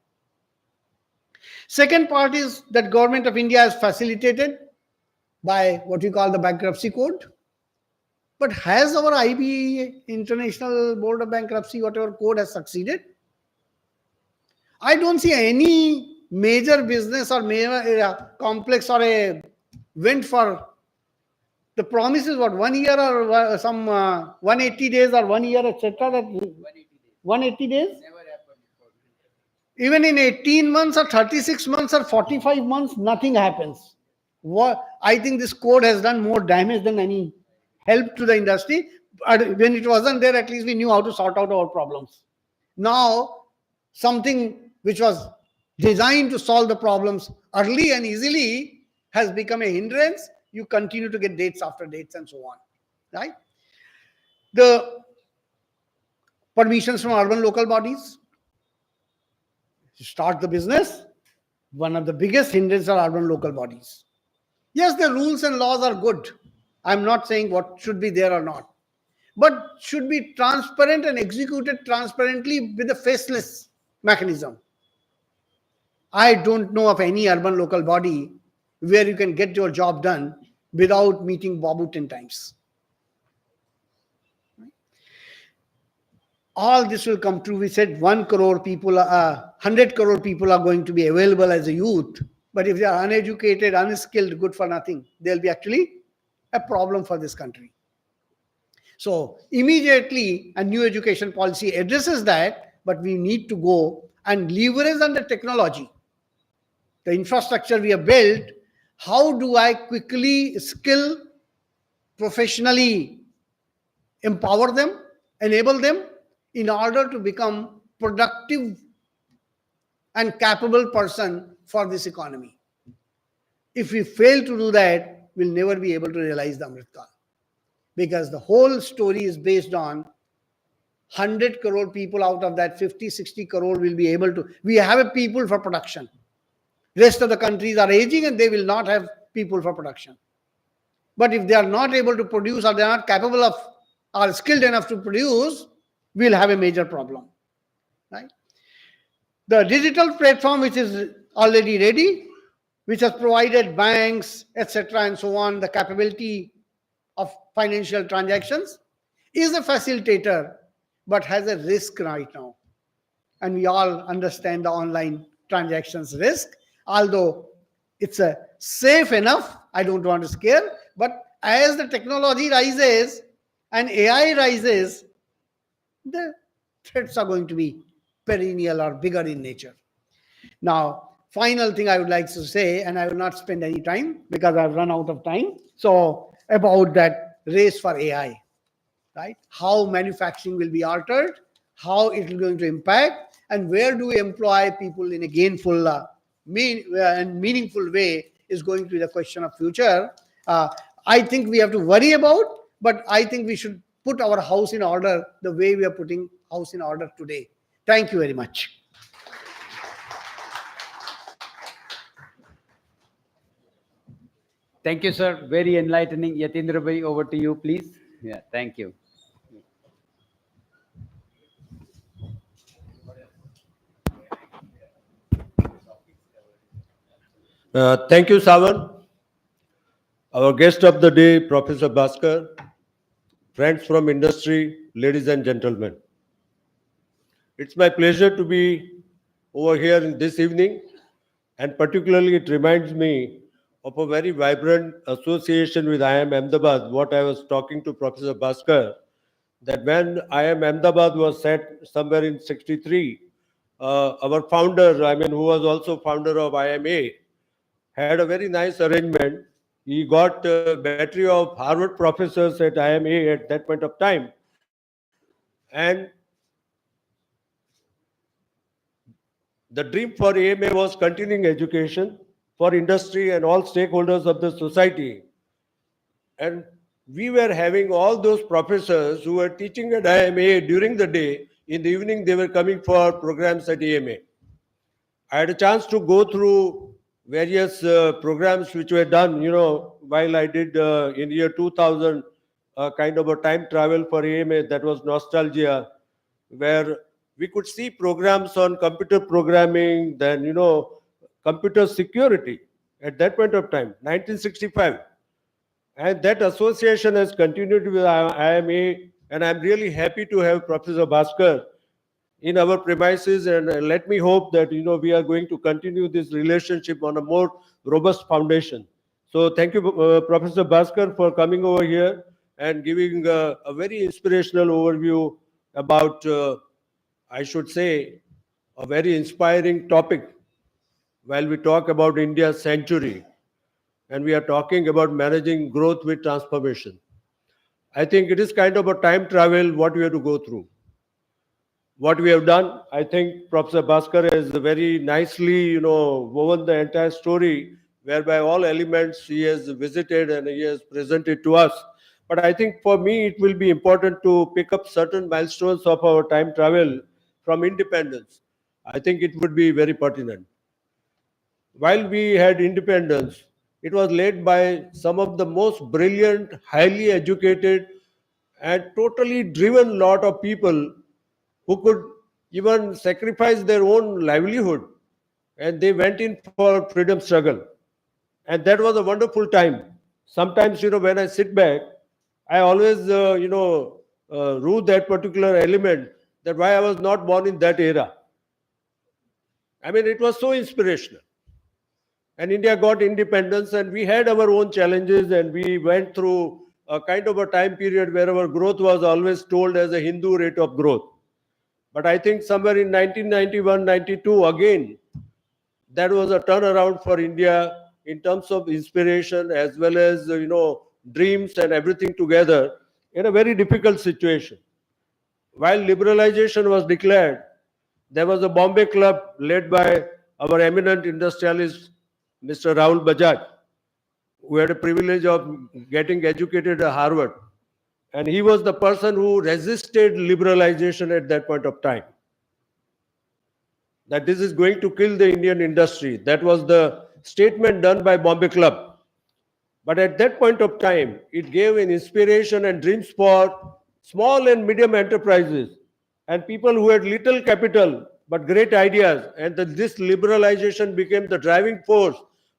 Second part is that Government of India has facilitated by what we call the bankruptcy code. But has our IB, International Board of Bankruptcy, whatever code, has succeeded? I don't see any major business or major complex or a went for the promise is what, 1 year or some 180 days or 1 year, etc. That 180 days. Never happened before. Even in 18 months or 36 months or 45 months, nothing happens. I think this code has done more damage than any help to the industry. But when it wasn't there, at least we knew how to sort out our problems. Now, something which was designed to solve the problems early and easily has become a hindrance. You continue to get dates after dates and so on. Right? The permissions from urban local bodies to start the business, one of the biggest hindrances are urban local bodies. Yes, the rules and laws are good. I'm not saying what should be there or not, but should be transparent and executed transparently with a faceless mechanism. I don't know of any urban local body where you can get your job done without meeting Babu 10 times. All this will come true. We said 1 crore people, 100 crore people are going to be available as a youth. But if they are uneducated, unskilled, good for nothing, they'll be actually a problem for this country. So immediately a new education policy addresses that, but we need to go and leverage on the technology. The infrastructure we have built, how do I quickly skill, professionally empower them, enable them in order to become productive and capable person for this economy. If we fail to do that, we'll never be able to realize the Amrit Kal. Because the whole story is based on 100 crore people out of that 50, 60 crore will be able to. We have a people for production. Rest of the countries are aging and they will not have people for production. But if they are not able to produce or they are not capable of or skilled enough to produce, we'll have a major problem. Right? The digital platform which is already ready, which has provided banks, etc. and so on, the capability of financial transactions, is a facilitator, but has a risk right now. And we all understand the online transactions risk, although it's a safe enough, I don't want to scare, but as the technology rises and AI rises, the threats are going to be perennial or bigger in nature. Now, final thing I would like to say, and I will not spend any time because I've run out of time. So about that race for AI, right? How manufacturing will be altered, how it is going to impact, and where do we employ people in a gainful and meaningful way is going to be the question of future. Uh, I think we have to worry about, but I think we should put our house in order the way we are putting house in order today. Thank you very much. Thank you, sir. Very enlightening. Yatindra bhai, over to you, please. Yeah, thank you. Thank you, Savan. Our guest of the day, Professor Bhasker, friends from industry, ladies and gentlemen. It's my pleasure to be over here in this evening, and particularly it reminds me of a very vibrant association with IIM Ahmedabad, what I was talking to Professor Bhasker, that when IIM Ahmedabad was set somewhere in 63, our founder, who was also founder of IMA, had a very nice arrangement. He got a battery of Harvard professors at IMA at that point of time. And the dream for AMA was continuing education for industry and all stakeholders of the society. And we were having all those professors who were teaching at IMA during the day. In the evening, they were coming for programs at AMA. I had a chance to go through various programs which were done, while I did in year 2000, kind of a time travel for AMA, that was Nostalgia, where we could see programs on computer programming, then, computer security at that point of time, 1965. And that association has continued with IMA, and I'm really happy to have Professor Bhasker in our premises, and let me hope that we are going to continue this relationship on a more robust foundation. So thank you, Professor Bhasker, for coming over here and giving a very inspirational overview about, I should say, a very inspiring topic while we talk about India's century, and we are talking about managing growth with transformation. I think it is kind of a time travel what we have to go through. What we have done, I think Professor Bhasker has very nicely, woven the entire story, whereby all elements he has visited and he has presented to us. But I think for me, it will be important to pick up certain milestones of our time travel from independence. I think it would be very pertinent. While we had independence, it was led by some of the most brilliant, highly educated, and totally driven lot of people who could even sacrifice their own livelihood, and they went in for freedom struggle. And that was a wonderful time. Sometimes, when I sit back, I always, rue that particular element, that why I was not born in that era. It was so inspirational. And India got independence, and we had our own challenges, and we went through a kind of a time period where our growth was always told as a Hindu rate of growth. But I think somewhere in 1991, 92, again, that was a turnaround for India in terms of inspiration as well as, dreams and everything together in a very difficult situation. While liberalization was declared, there was a Bombay club led by our eminent industrialist, Mr. Rahul Bajaj, who had a privilege of getting educated at Harvard. And he was the person who resisted liberalization at that point of time, that this is going to kill the Indian industry. That was the statement done by Bombay Club. But at that point of time, it gave an inspiration and dreams for small and medium enterprises and people who had little capital but great ideas. And this liberalization became the driving force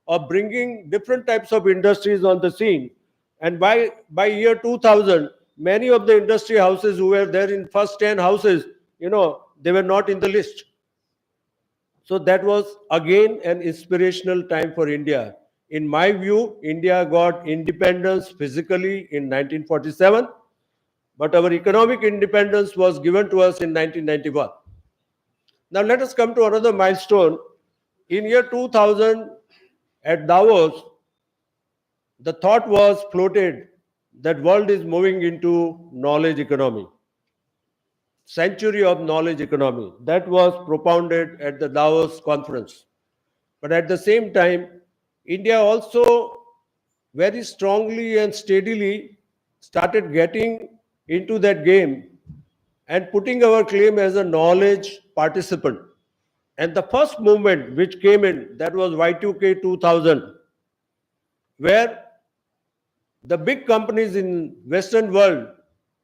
of bringing different types of industries on the scene. And by year 2000, many of the industry houses who were there in first 10 houses, they were not in the list. So that was again an inspirational time for India. In my view, India got independence physically in 1947, but our economic independence was given to us in 1991. Now let us come to another milestone. In year 2000 at Davos, the thought was floated that world is moving into knowledge economy. century of knowledge economy that was propounded at the Davos conference. But at the same time, India also very strongly and steadily started getting into that game and putting our claim as a knowledge participant. And the first movement which came in, that was Y2K 2000, where the big companies in Western world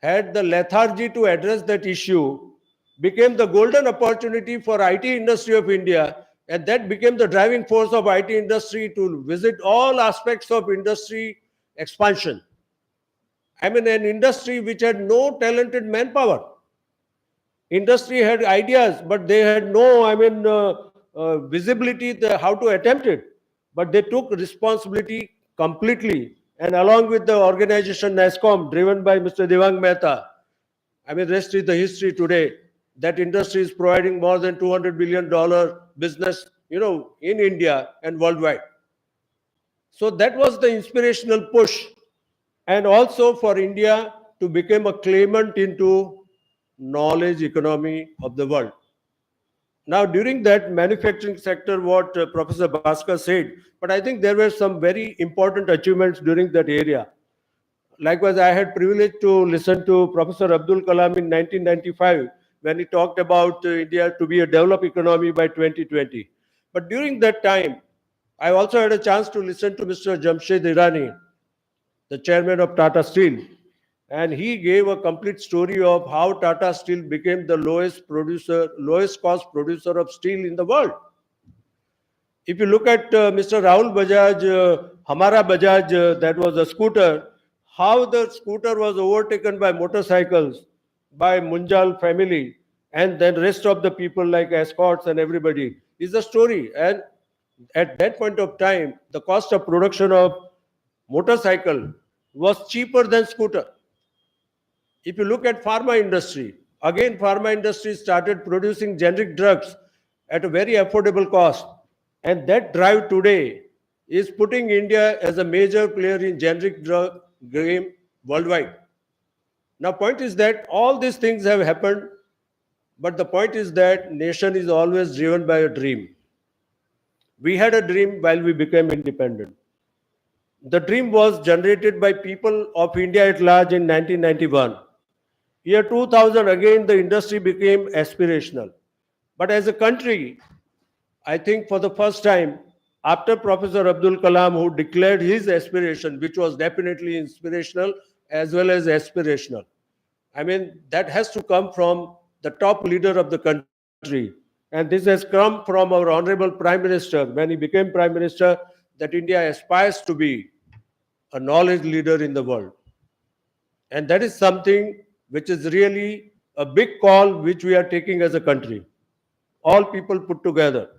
had the lethargy to address that issue, became the golden opportunity for IT industry of India, and that became the driving force of IT industry to visit all aspects of industry expansion. I mean, an industry which had no talented manpower. Industry had ideas, but they had no, visibility how to attempt it. But they took responsibility completely. And along with the organization NASCOM, driven by Mr. Devang Mehta, I mean, rest is the history today. That industry is providing more than $200 billion business, in India and worldwide. So that was the inspirational push. And also for India to become a claimant into knowledge economy of the world. Now, during that manufacturing sector, what Professor Bhasker said, but I think there were some very important achievements during that area. Likewise, I had privilege to listen to Professor Abdul Kalam in 1995 when he talked about India to be a developed economy by 2020. But during that time, I also had a chance to listen to Mr. Jamshed Irani, the chairman of Tata Steel, and he gave a complete story of how Tata Steel became the lowest cost producer of steel in the world. If you look at Mr. Rahul Bajaj, Hamara Bajaj, that was a scooter, how the scooter was overtaken by motorcycles, by Munjal family, and then rest of the people like escorts and everybody is a story. And at that point of time, the cost of production of motorcycle was cheaper than scooter. If you look at pharma industry, again pharma industry started producing generic drugs at a very affordable cost. And that drive today is putting India as a major player in generic drug game worldwide. Now, point is that all these things have happened, but the point is that nation is always driven by a dream. We had a dream while we became independent. The dream was generated by people of India at large in 1991. Year 2000, again, the industry became aspirational. But as a country, I think for the first time, after Professor Abdul Kalam, who declared his aspiration, which was definitely inspirational as well as aspirational, I mean, that has to come from the top leader of the country. And this has come from our Honorable Prime Minister. When he became Prime Minister, that India aspires to be a knowledge leader in the world. And that is something which is really a big call which we are taking as a country. All people put together.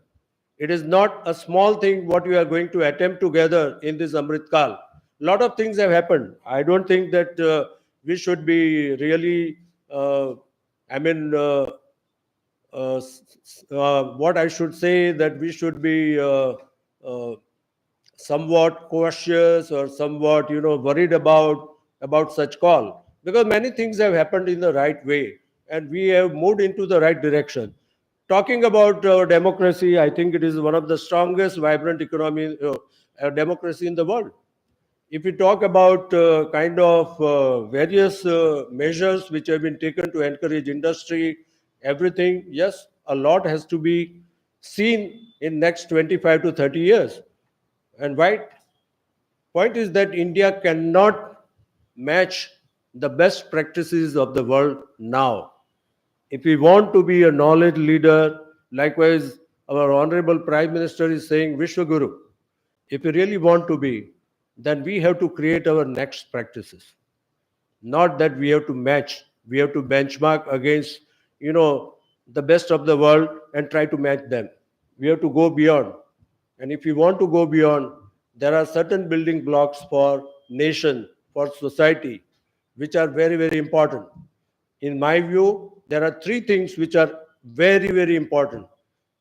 It is not a small thing what we are going to attempt together in this Amrit Kal. A lot of things have happened. I don't think that we should be really, what I should say, that we should be somewhat cautious or somewhat, worried about such call, because many things have happened in the right way and we have moved into the right direction. Talking about democracy, I think it is one of the strongest, vibrant democracy in the world. If we talk about various measures which have been taken to encourage industry, everything, yes, a lot has to be seen in next 25 to 30 years. And right, point is that India cannot match the best practices of the world now. If we want to be a knowledge leader, likewise, our Honorable Prime Minister is saying Vishwaguru. If we really want to be, then we have to create our next practices. Not that we have to match, we have to benchmark against, the best of the world and try to match them. We have to go beyond. And if we want to go beyond, there are certain building blocks for nation, for society, which are very, very important. In my view, there are three things which are very, very important: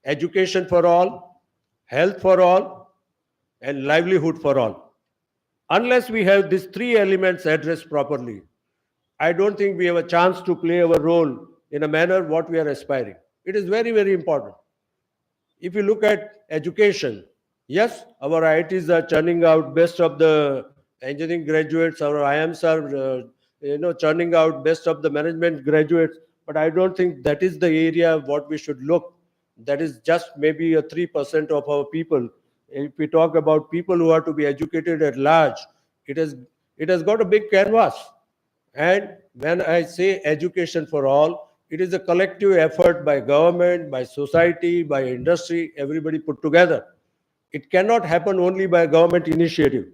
education for all, health for all, and livelihood for all. Unless we have these three elements addressed properly, I don't think we have a chance to play our role in a manner what we are aspiring. It is very, very important. If you look at education, yes, our IITs are churning out best of the engineering graduates, our IIMs are, churning out best of the management graduates, but I don't think that is the area what we should look. That is just maybe a 3% of our people. If we talk about people who are to be educated at large, it has it has got a big canvas. And when I say education for all, it is a collective effort by government, by society, by industry, everybody put together. It cannot happen only by government initiative.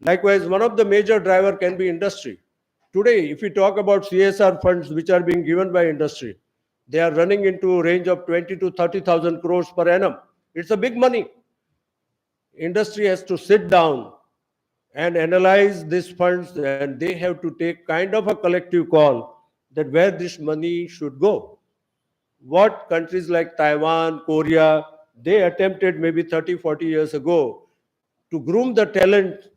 Likewise, one of the major driver can be industry. Today, if we talk about CSR funds which are being given by industry, they are running into a range of 20 to 30,000 crores per annum. It's a big money. Industry has to sit down and analyze these funds, and they have to take kind of a collective call that where this money should go. What countries like Taiwan, Korea, they attempted maybe 30, 40 years ago to groom the talent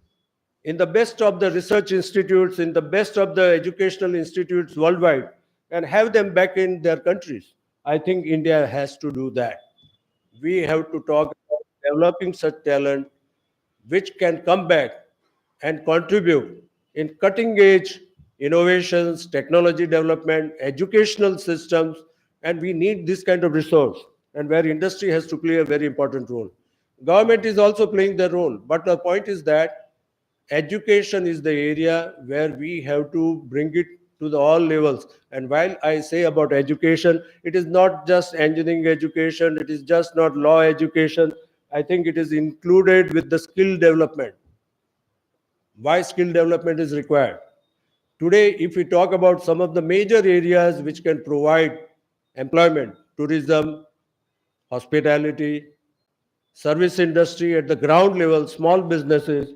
in the best of the research institutes, in the best of the educational institutes worldwide, and have them back in their countries. I think India has to do that. We have to talk about developing such talent which can come back and contribute in cutting edge innovations, technology development, educational systems, and we need this kind of resource, and where industry has to play a very important role. Government is also playing their role, but the point is that education is the area where we have to bring it to the all levels. And while I say about education, it is not just engineering education, it is just not law education. I think it is included with the skill development. Why skill development is required? Today, if we talk about some of the major areas which can provide employment, tourism, hospitality, service industry at the ground level, small businesses,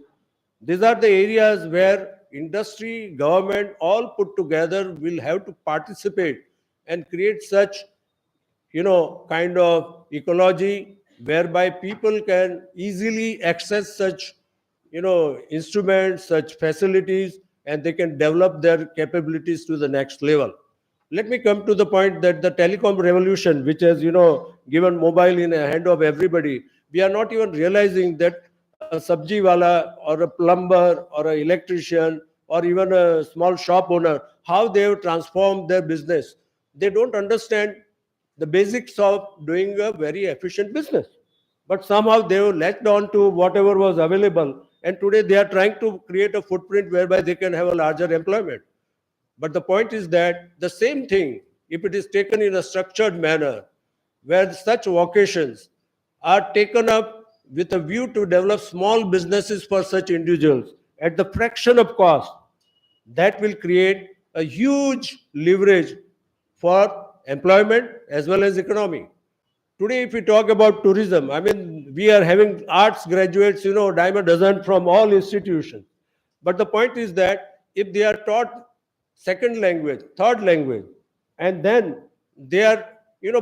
these are the areas where industry, government, all put together will have to participate and create such, kind of ecology whereby people can easily access such, instruments, such facilities, and they can develop their capabilities to the next level. Let me come to the point that the telecom revolution, which has, given mobile in the hand of everybody, we are not even realizing that a sabji wala or a plumber or an electrician or even a small shop owner, how they have transformed their business. They don't understand the basics of doing a very efficient business. But somehow they were latched on to whatever was available. And today they are trying to create a footprint whereby they can have a larger employment. But the point is that the same thing, if it is taken in a structured manner, where such vocations are taken up with a view to develop small businesses for such individuals at the fraction of cost, that will create a huge leverage for employment as well as economy. Today, if we talk about tourism, I mean, we are having arts graduates, dime a dozen from all institutions. But the point is that if they are taught second language, third language, and then they are,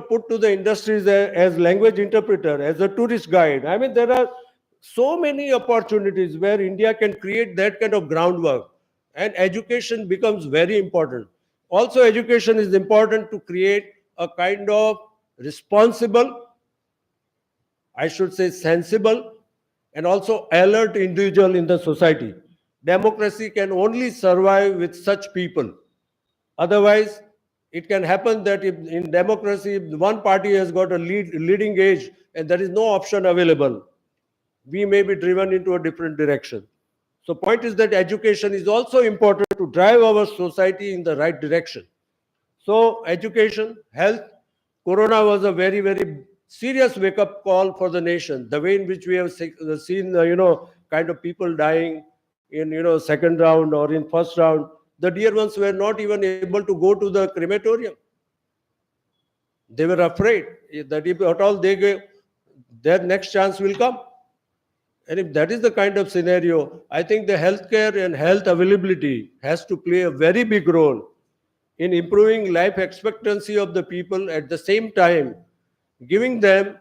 put to the industries as language interpreter, as a tourist guide. I mean, there are so many opportunities where India can create that kind of groundwork, and education becomes very important. Also, education is important to create a kind of responsible, I should say sensible, and also alert individual in the society. Democracy can only survive with such people. Otherwise, it can happen that if in democracy, if one party has got a leading age and there is no option available, we may be driven into a different direction. So point is that education is also important to drive our society in the right direction. So education, health, Corona was a very, very serious wake-up call for the nation. The way in which we have seen, kind of people dying in, second round or in first round, the dear ones were not even able to go to the crematorium. They were afraid that if at all they go, their next chance will come. And if that is the kind of scenario, I think the healthcare and health availability has to play a very big role in improving life expectancy of the people, at the same time giving them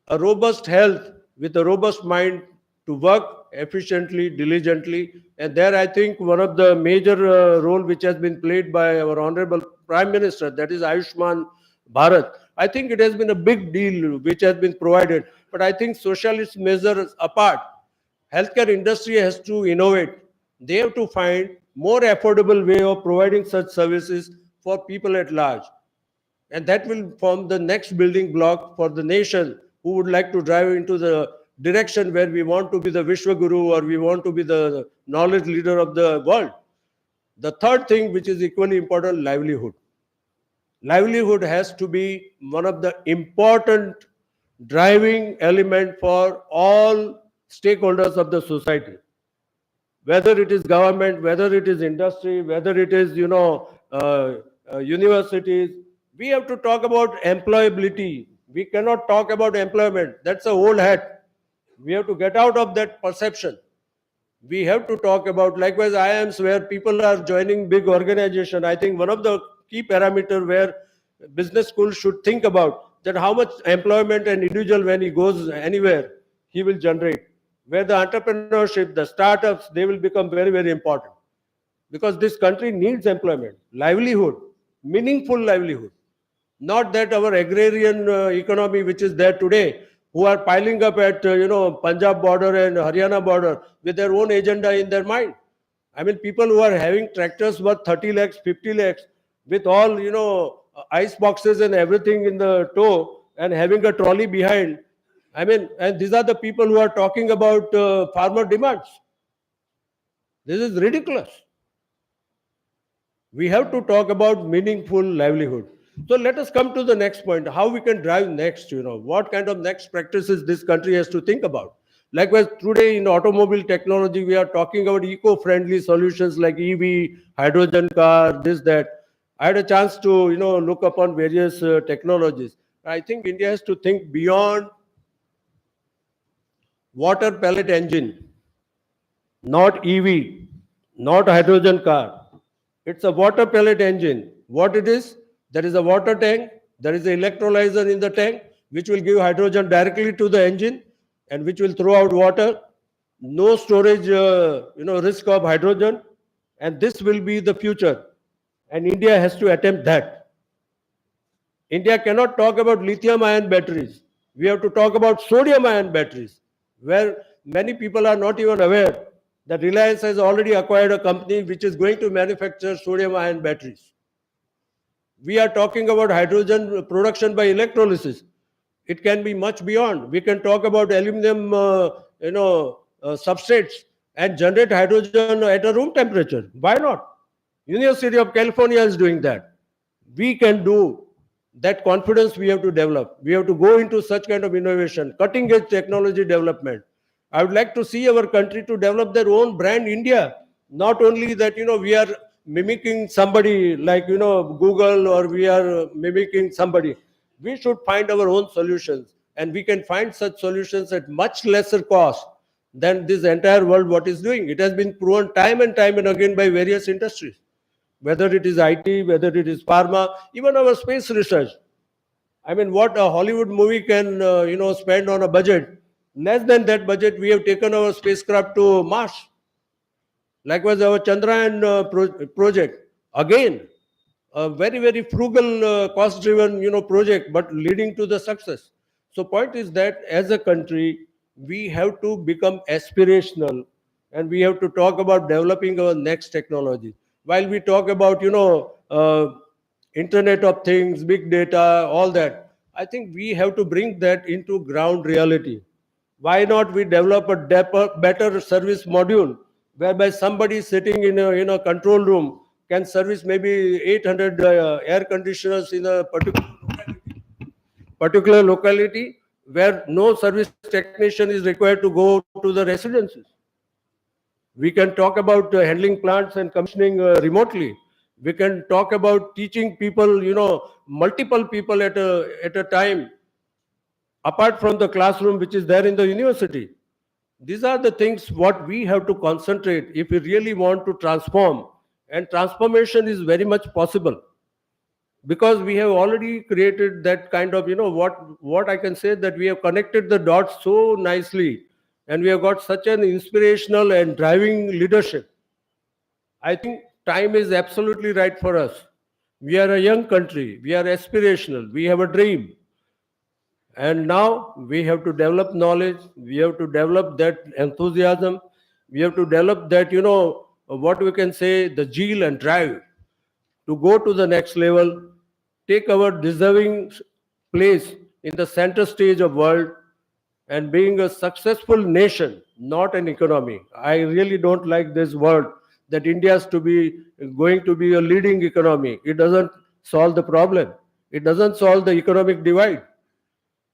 a robust health with a robust mind to work efficiently, diligently. And there I think one of the major role which has been played by our Honorable Prime Minister, that is Ayushman Bharat. I think it has been a big deal which has been provided. But I think socialist measures apart, healthcare industry has to innovate. They have to find more affordable way of providing such services for people at large. And that will form the next building block for the nation who would like to drive into the direction where we want to be the Vishwaguru or we want to be the knowledge leader of the world. The third thing, which is equally important, livelihood. Livelihood has to be one of the important driving element for all stakeholders of the society, whether it is government, whether it is industry, whether it is universities. We have to talk about employability. We cannot talk about employment. That's a old hat. We have to get out of that perception. We have to talk about likewise IIMs where people are joining big organization. I think one of the key parameter where business schools should think about that how much employment an individual when he goes anywhere he will generate, where the entrepreneurship, the startups, they will become very, very important. Because this country needs employment, livelihood, meaningful livelihood. Not that our agrarian economy, which is there today, who are piling up at Punjab border and Haryana border with their own agenda in their mind. I mean, people who are having tractors worth 30 lakhs, 50 lakhs, with all ice boxes and everything in the tow, and having a trolley behind. I mean, and these are the people who are talking about farmer demands. This is ridiculous. We have to talk about meaningful livelihood. So let us come to the next point, how we can drive next, what kind of next practices this country has to think about. Likewise, today in automobile technology, we are talking about eco-friendly solutions like EV, hydrogen car, this, that. I had a chance to, look upon various technologies. I think India has to think beyond water pellet engine, not EV, not hydrogen car. It's a water pellet engine. What it is? There is a water tank, there is an electrolyzer in the tank, which will give hydrogen directly to the engine and which will throw out water. No storage, risk of hydrogen. And this will be the future. And India has to attempt that. India cannot talk about lithium-ion batteries. We have to talk about sodium-ion batteries, where many people are not even aware that Reliance has already acquired a company which is going to manufacture sodium-ion batteries. We are talking about hydrogen production by electrolysis. It can be much beyond. We can talk about aluminum, substrates and generate hydrogen at a room temperature. Why not? University of California is doing that. We can do that. Confidence we have to develop. We have to go into such kind of innovation, cutting edge technology development. I would like to see our country to develop their own brand India. Not only that, we are mimicking somebody like, Google, or we are mimicking somebody. We should find our own solutions, and we can find such solutions at much lesser cost than this entire world what is doing. It has been proven time and time and again by various industries, whether it is IT, whether it is pharma, even our space research. I mean, what a Hollywood movie can, spend on a budget, less than that budget, we have taken our spacecraft to Mars. Likewise, our Chandrayaan project, again, a very, very frugal, cost-driven, project, but leading to the success. So point is that as a country, we have to become aspirational, and we have to talk about developing our next technology. While we talk about, Internet of Things, big data, all that, I think we have to bring that into ground reality. Why not we develop a better service module whereby somebody sitting in a control room can service maybe 800 air conditioners in a particular locality where no service technician is required to go to the residences. We can talk about handling plants and commissioning remotely. We can talk about teaching people, multiple people at a time, apart from the classroom which is there in the university. These are the things what we have to concentrate if we really want to transform. And transformation is very much possible, because we have already created that kind of, what I can say, that we have connected the dots so nicely and we have got such an inspirational and driving leadership. I think time is absolutely right for us. We are a young country. We are aspirational. We have a dream. And now we have to develop knowledge. We have to develop that enthusiasm. We have to develop that, what we can say, the zeal and drive to go to the next level, take our deserving place in the center stage of world, and being a successful nation, not an economy. I really don't like this word that India is to be going to be a leading economy. It doesn't solve the problem. It doesn't solve the economic divide.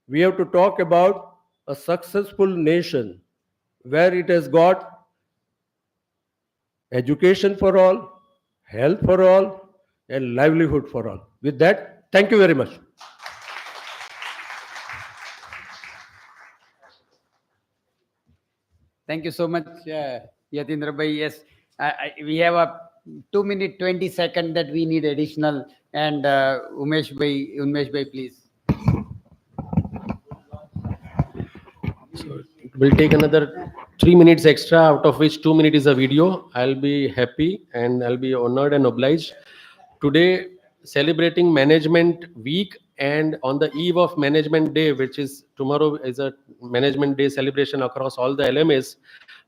We have to talk about a successful nation where it has got education for all, health for all, and livelihood for all. With that, thank you very much. Thank you so much, Yatindra bhai. Yes, we have a 2 minute 20 second that we need additional. And Umesh bhai, please. We'll take another 3 minutes extra, out of which 2 minutes is a video. I'll be happy and I'll be honored and obliged. Today, celebrating Management Week, and on the eve of Management Day, which is tomorrow, is a Management Day celebration across all the LMS.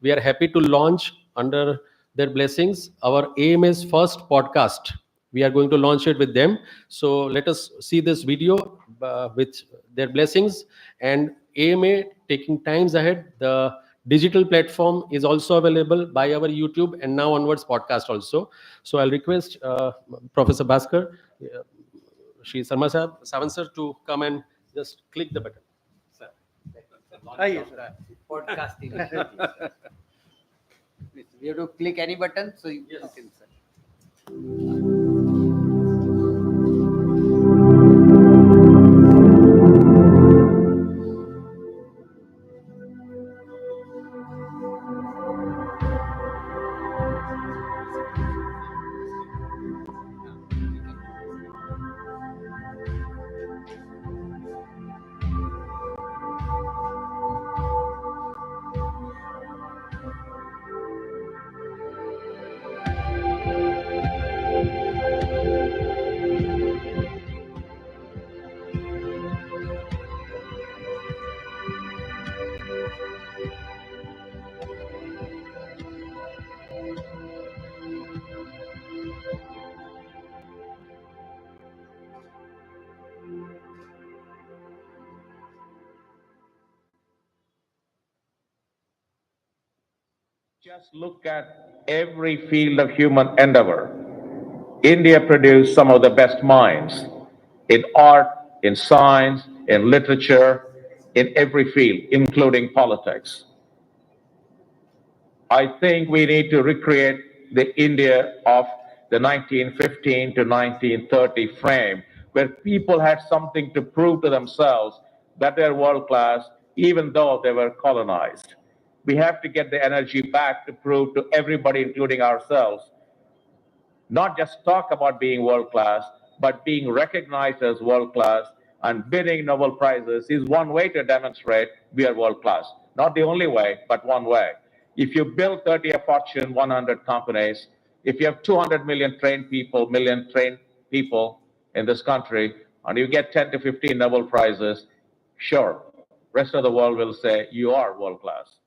We are happy to launch, under their blessings, our AMS first podcast. We are going to launch it with them. So let us see this video with their blessings. And AMA taking times ahead. The digital platform is also available by our YouTube and now onwards podcast also. So I'll request Professor Bhasker, Shri Sharma Savan sir, to come and just click the button. Sir. Yes, podcast initiative. We have to click any button, so you can, sir. Just look at every field of human endeavor. India produced some of the best minds in art, in science, in literature, in every field, including politics. I think we need to recreate the India of the 1915 to 1930 frame, where people had something to prove to themselves that they're world class, even though they were colonized. We have to get the energy back to prove to everybody, including ourselves, not just talk about being world class, but being recognized as world class, and winning Nobel Prizes is one way to demonstrate we are world class. Not the only way, but one way. If you build 30 of Fortune 100 companies, if you have 200 million trained people in this country, and you get 10 to 15 Nobel Prizes, sure, rest of the world will say you are world class.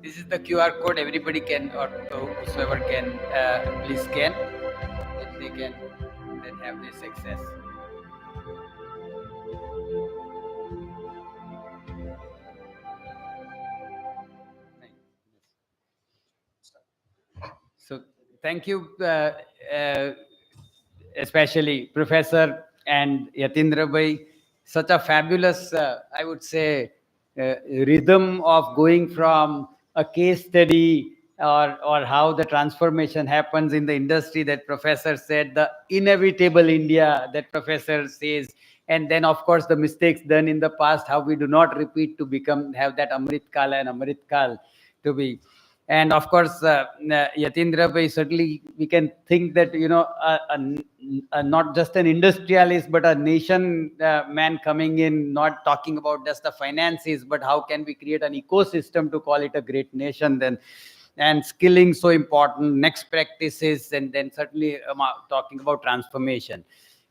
This is the QR code. Everybody can, or whosoever can, please scan, if they can then have this access. So thank you, especially Professor and Yatindra bhai. Such a fabulous, I would say, rhythm of going from a case study, or how the transformation happens in the industry that Professor said, the inevitable India that Professor says, and then of course the mistakes done in the past, how we do not repeat to have that Amrit Kala and Amrit Kal to be. And of course, Yatindra bhai, certainly we can think that, not just an industrialist, but a nation man coming in, not talking about just the finances, but how can we create an ecosystem to call it a great nation then. And skilling so important, next practices, and then certainly talking about transformation.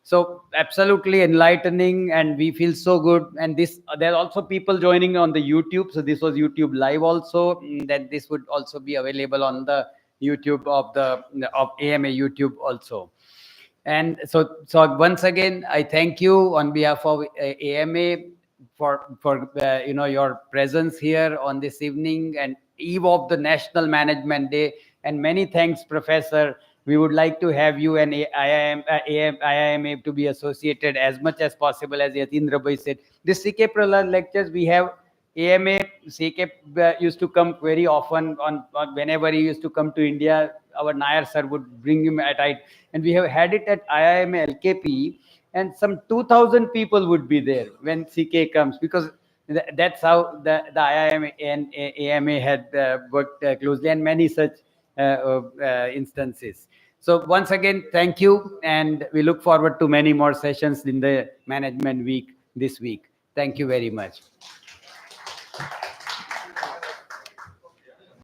So absolutely enlightening, and we feel so good. And this, there are also people joining on the YouTube. So this was YouTube live also. That this would also be available on the YouTube of AMA YouTube also. And so once again, I thank you on behalf of AMA for your presence here on this evening and eve of the National Management Day. And many thanks, Professor. We would like to have you and IIMA to be associated as much as possible, as Yatindra bhai said. This CK Prahlad lectures, we have AMA, CK used to come very often on whenever he used to come to India. Our Nair sir would bring him at it, and we have had it at IIMA LKP, and some 2,000 people would be there when CK comes, because that's how the IIMA and AMA had worked closely, and many such instances. So once again, thank you, and we look forward to many more sessions in the Management Week this week. Thank you very much.